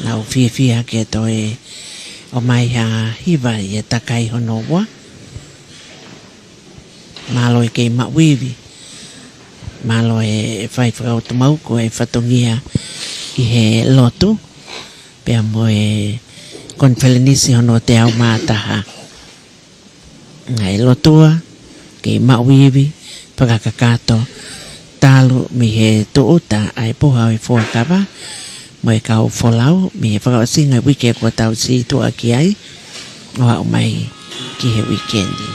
Nau fia ke toi o mai ha hiva I e takai hono wa. Malo I kei mawiwi. Malo e whai whakau tumau ko e whatongia I he lotu. Pea mo e konfelenisi hono te au mātaha. Ngai lotua, kei mawiwi, whakakakato, talu mi he tuuta ai poha I fuakawa. Mo e kau wholau, mi he whakaosinga wike kua tau si tua ki ai. O au mai ki he weekendi.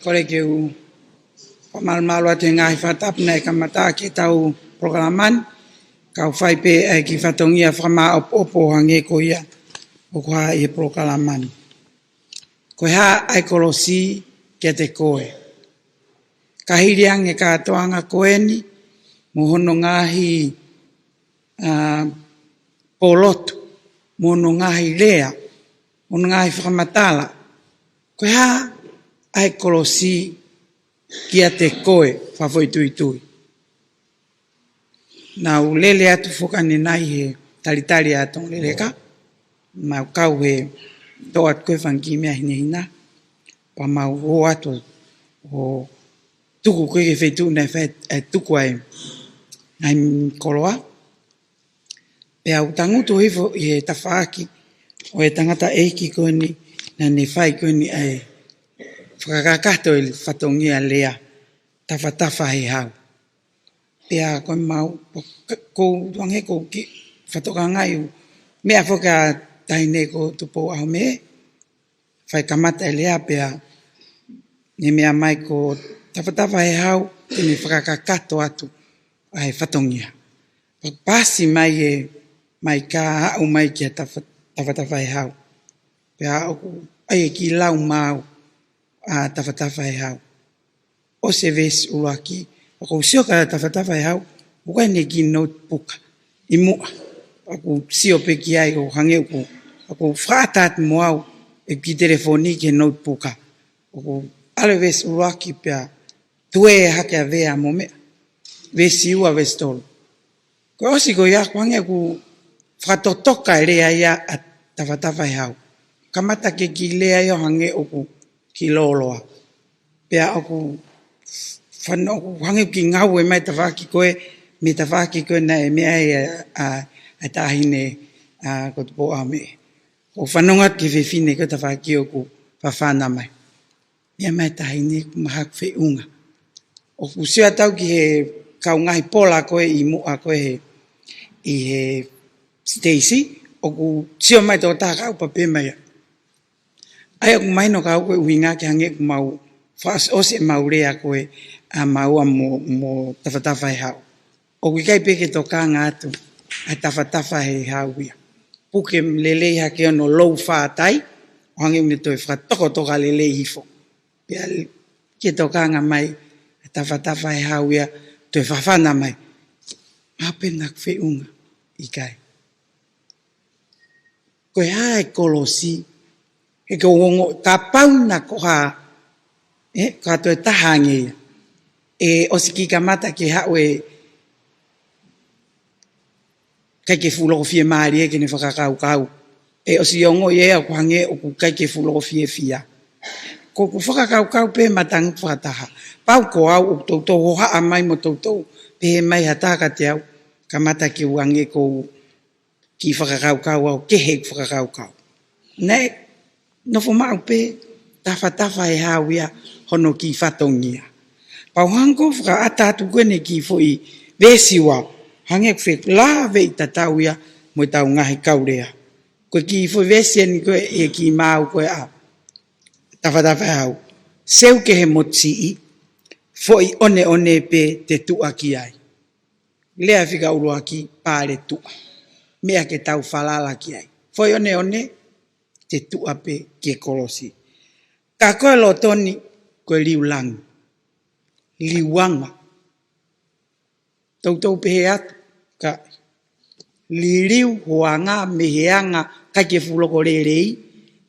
kore ke u pamalmalo atu ngai fatap nei kamata ki tau programan kau fai pe ki fatongia frama opo hange ko ia o kwa i programan ko ha ai kolosi ke te koe kahiriang e katoanga koeni mohono ngahi polotu mohono ngahi lea mohono ngahi framatala ko ha ai kolosi kia te koe whawhoi tui tui. Nau lele atu whukane nai he talitari atong lele ka. Mau kau he toat koe whanki mea hine hina. Pa mau ho atu ho tuku koe ke whetu nei tuku ai nai koloa. Pe au tangutu hifo i he tawhaaki o he tangata eiki koe ni na ne whai koe ni ai whakakato i whatongia lea tawhatafa he hau. Pea koe mau kou tuange kou ki whatoka ngai mea whoka taine ko tupo au me whai kamata e lea pea ne mea mai ko tawhatafa he hau tene whakakato atu ai whatongia. Pasi mai e mai ka au mai kia tawhatafa he hau. Pea ai ki lau mau a tawhatafa e hau. O se ves uaki, o kou sio ka tawhatafa e hau, ukai ne ki notebook, i mua. Aku sio pe ki ai o hange uku, aku whaatat moau e ki telefoni ke notebook. Aku ale ves uaki pia, tue hake a vea mo mea, vesi ua ves tolu. Ko osi ko ia hange uku whatotoka e rea ia a tawhatafa e hau. Kamata ke ki lea io hange uku, ki loloa. Pea aku whano hangi ki ngau e mai tawhaki koe, me tawhaki koe na e mea e tahine ko te po a me. O whanongat ki whiwhine ko tawhaki o ku whawhana mai. Mea mai tahine ku mahak whi unga. O ku sua tau ki he kau ngahi pola koe i mua koe i he Stacy, o ku sio mai tō tā kau pape mai. Ai aku maino ka koe uinga ki hange ku mau whaas ose mau rea koe a maua mo tawhatafa he hau. O kai peke tō ka ngātu a tawhatafa he hau ia. Puke lelei hake ono lou whātai, o hange une toi whatoko toka lelei hifo. Pea ke tō ka ngā mai a tawhatafa he hau ia, toi whawhana mai. Mapenak whi unga i kai. Koe hae kolosi, e ko wongo ka pauna ko ha ka to tahange e osiki kamata ke ha we ka ke filosofia mari e ke ne whakakau kau e osiongo ye ko hange o ku ka ke filosofia fia ko ku whakakau kau pe matang whataha pau ko au o toto ho ha mai mo toto pe mai hata ka te au kamata ke wange ko ki whakakau kau au ke he whakakau kau nei no fo mau pe tawhatafa e hawia hono ki whatongia. Pau hango whaka atatu kwene ki fo i vesiwa hange kwek la vei tatauia mo tau ngahi kaurea. Koe ki fo vesia ni koe e ki mau koe a tawhatafa e hau. Seu ke he motsi i fo i one pe te tua ki ai. Lea whika urua ki pāre tua. Mea ke tau whalala ki ai. Fo i one te tua pe ke kolosi. Ka koe lo toni koe liu lang. Liuanga. Tau pehe atu. Ka liu hoanga meheanga kake fuloko rerei.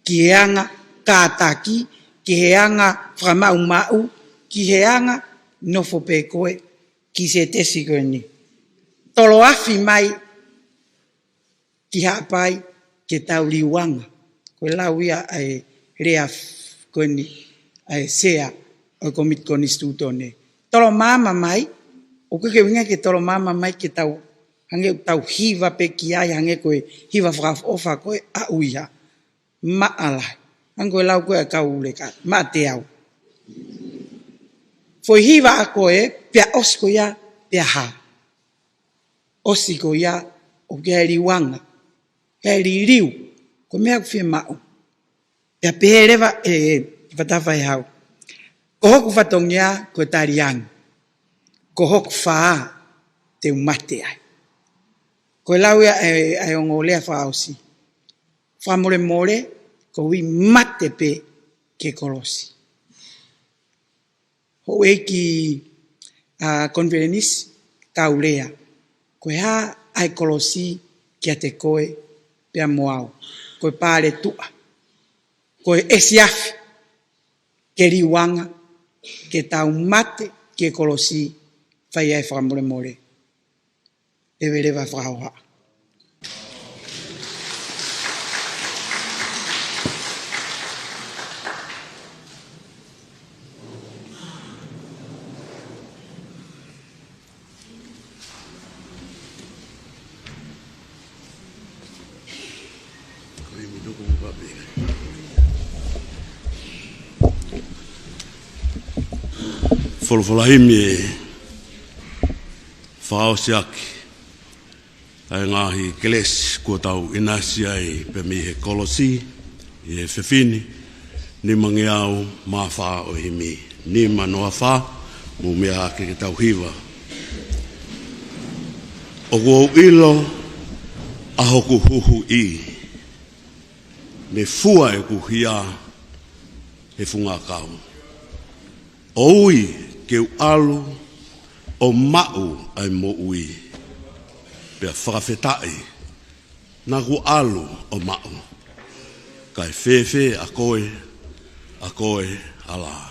Ki heanga kātaki. Ki heanga whamau mau. Ki heanga nofo pe koe. Ki se tesi koe ni. Tolo afi mai. Ki hapai ke tau liuanga. Koe lauia ai rea koe ni ai sea o komit konistuto ne. Tolo mama mai, o ke winga ke tolo mama mai ke tau hange tau hiva pe ki ai hange koe hiva whakaf ofa koe a uia. Maalai. Hango lau koe a kau uleka. Ma te au. Foi hiva a koe pia osko ia pia ha. Osiko ia o ke riwanga. Ke riu. Ko mea kuwhi mau. Pea pehereva e whatafa e hau. Ko hoku whatongia ko tariang. Ko hoku whaa te umate ai. Ko lau ia ai o ngolea whaosi. Whamore more ko wi mate pe ke kolosi. Ho eki konferenis kaulea. Ko ha ai kolosi kia te koe pea moau. Ko pare tua. Ko esiafi ke riwanga ke tau mate ke kolosi fai ai whamore more. Ewe rewa whaoha. Folfolahimi e whaosiaki ai ngahi keles kua tau inasi ai pe mi he kolosi i he whewhini ni mangi au mā wha o himi ni manoa wha mu mea ke tau hiwa o kua ilo a hoku huhu i me fua e ku hia he funga kau o ui ke alu o mau ai mo ui. Pea whakawhetai na ku alu o mau. Kai whewhe a koe ala.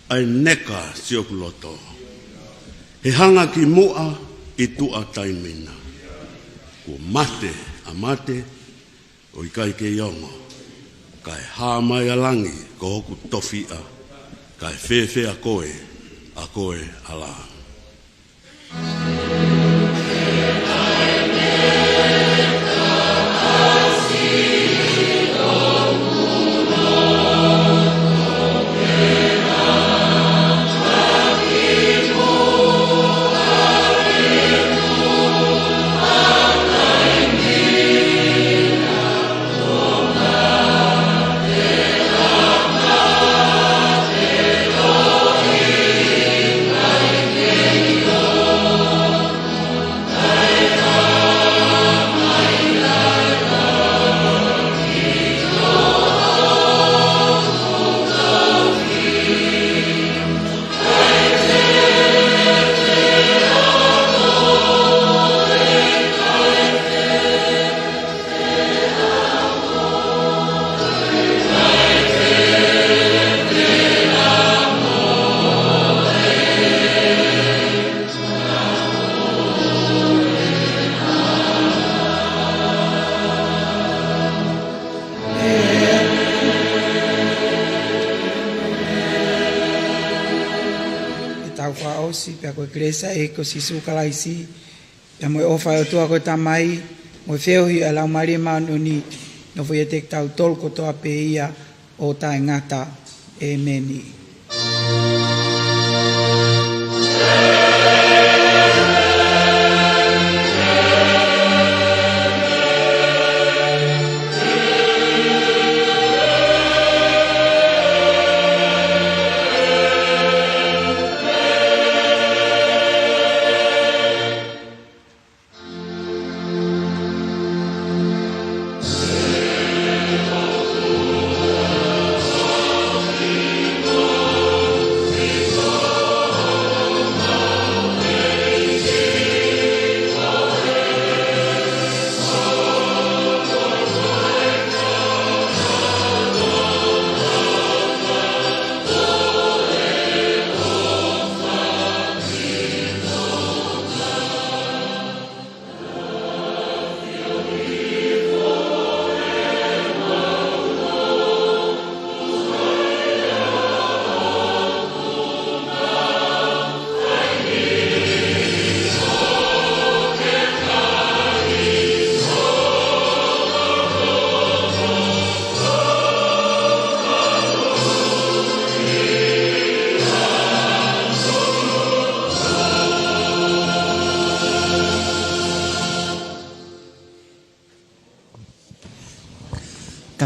Ai neka siokuloto. He hanga ki mua I tua taimina. Ko mate a mate o I kai ke iongo. Kai hā mai alangi ko hoku tofia. Kai whewhe a koe ala. Pea koe kresa e ko sisu kalaisi pea moe ofa o tua koe tamai moe wheohi a lau maria maununi no fo ia tek tau tolko toa pe ia o tae ngata e meni.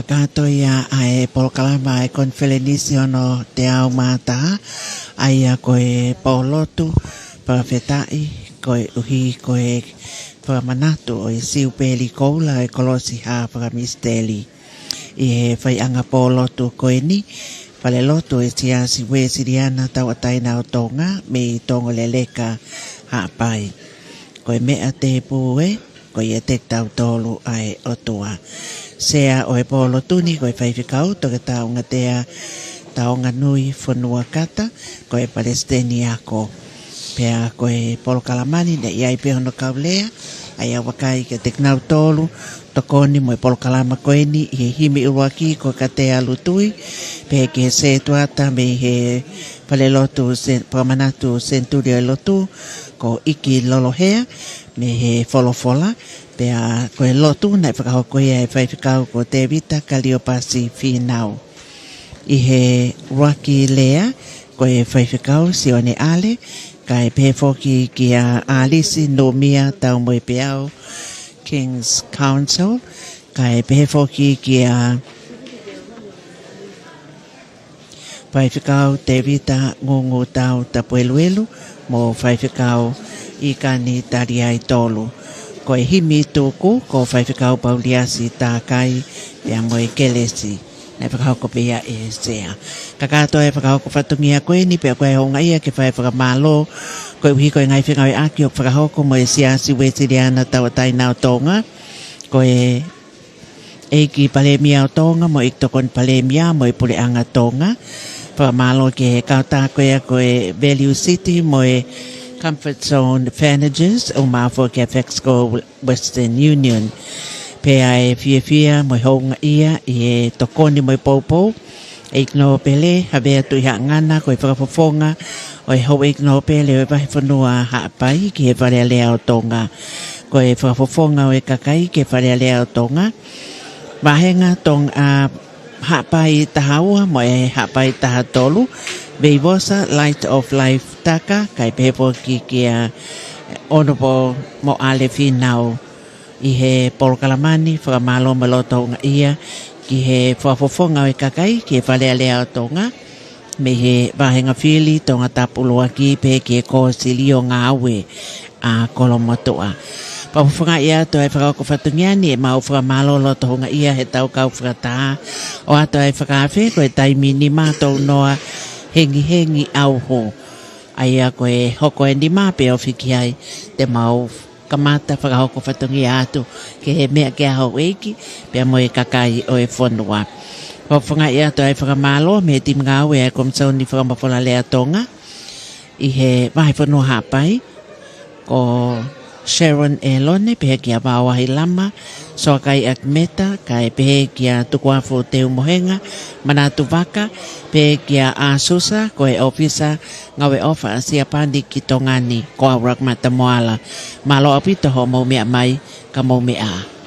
Kakato ia ai polkalama ai konfelenisi ono te au mata ai koe polotu parafetai koe uhi koe whamanatu o i siu peli koula e kolosi ha whakamisteli. I he whai anga polotu koe ni, whale lotu e siasi we siriana tau ataina o tonga me i tongo leleka ha pai. Koe mea te pue, koe e te tau tolu ai otua. Sea o e polotu ni koe whaifikau toke taunga tea taonga nui whanua kata koe palestini ako. Pea koe polokalamani ne iai pehono kaulea ai awakai ke te knau tolu tokoni mo e polokalama koe ni i he himi uruaki ko ka te alutui pe ke se tuata me he palelotu pamanatu senturia e lotu ko iki lolohea me he folofola pea koe lotu na whakaho koe e whaifikau ko te vita kaliopasi whinau. I he ruaki lea koe whaifikau si one ale kai pefoki ki a alisi no mia tau mo peao King's Council kai pefoki ki a whaifikau te vita ngungu tau tapueluelu mo whaifikau i kani tari ai tolu. Ko e himi tūku ko whaifikau pauliasi tā kai pia mo e kelesi. Nei whakahoko pia e sea. Kakato e whakahoko whatungia koe ni pia koe honga ia ke whai whakamalo. Koe uhi koe ngai whengau e aki o whakahoko mo e siasi wetiriana tau ataina o tonga. Koe eiki palemia o tonga mo ik tokon palemia mo e puleanga tonga. Whakamalo ke he kauta koe Value City mo e Comfort Zone Advantages o mawho ke Fexco Western Union. Pea e fia mo honga ia i e tokoni mo i poupou. E ikno pele havea tui ha ngana ko i whakafofonga o e hou ikno pele o e wahi whanua haapai ki he wharea lea o tonga. Ko e whakafofonga o e kakai ki he wharea lea o tonga. Wahenga tong a haapai tahaua mo e haapai taha tolu. Veivosa Light of Life taka kai pepo ki a Honorable mo ale finau. I he polokalamani whakamalo maloto nga ia ki he whafofonga o e kakai ki he whalea lea o tonga me he wahenga whili tonga tapulua ki pe ki e kōsili o ngā aue a kolomotoa. Whafofonga ia to e whakauko whatungiani e mau whakamalo loto nga ia he tau kau whakataha o ato e whakawhi ko e taimi ni mātou noa hengi au ho. Aia ko e hoko e ni māpe o whiki ai te mau kamata whakahoko whatungi atu ke he mea ke aho eiki pia mo e kakai o e whanua. Whawhanga ia to ai whakamalo me tim ngau e komsauni whakamawhala lea tonga i he wahi whanua hapai ko Sharon Elone pehe ki a Wawahi Lama so kai ak meta kai pehe ki a tukuafu te umohenga manatu waka pehe ki a Asusa ko e ofisa ngawe ofa asia pandi ki tongani ko a wakmata moala malo apito ho mau mea mai ka mau mea.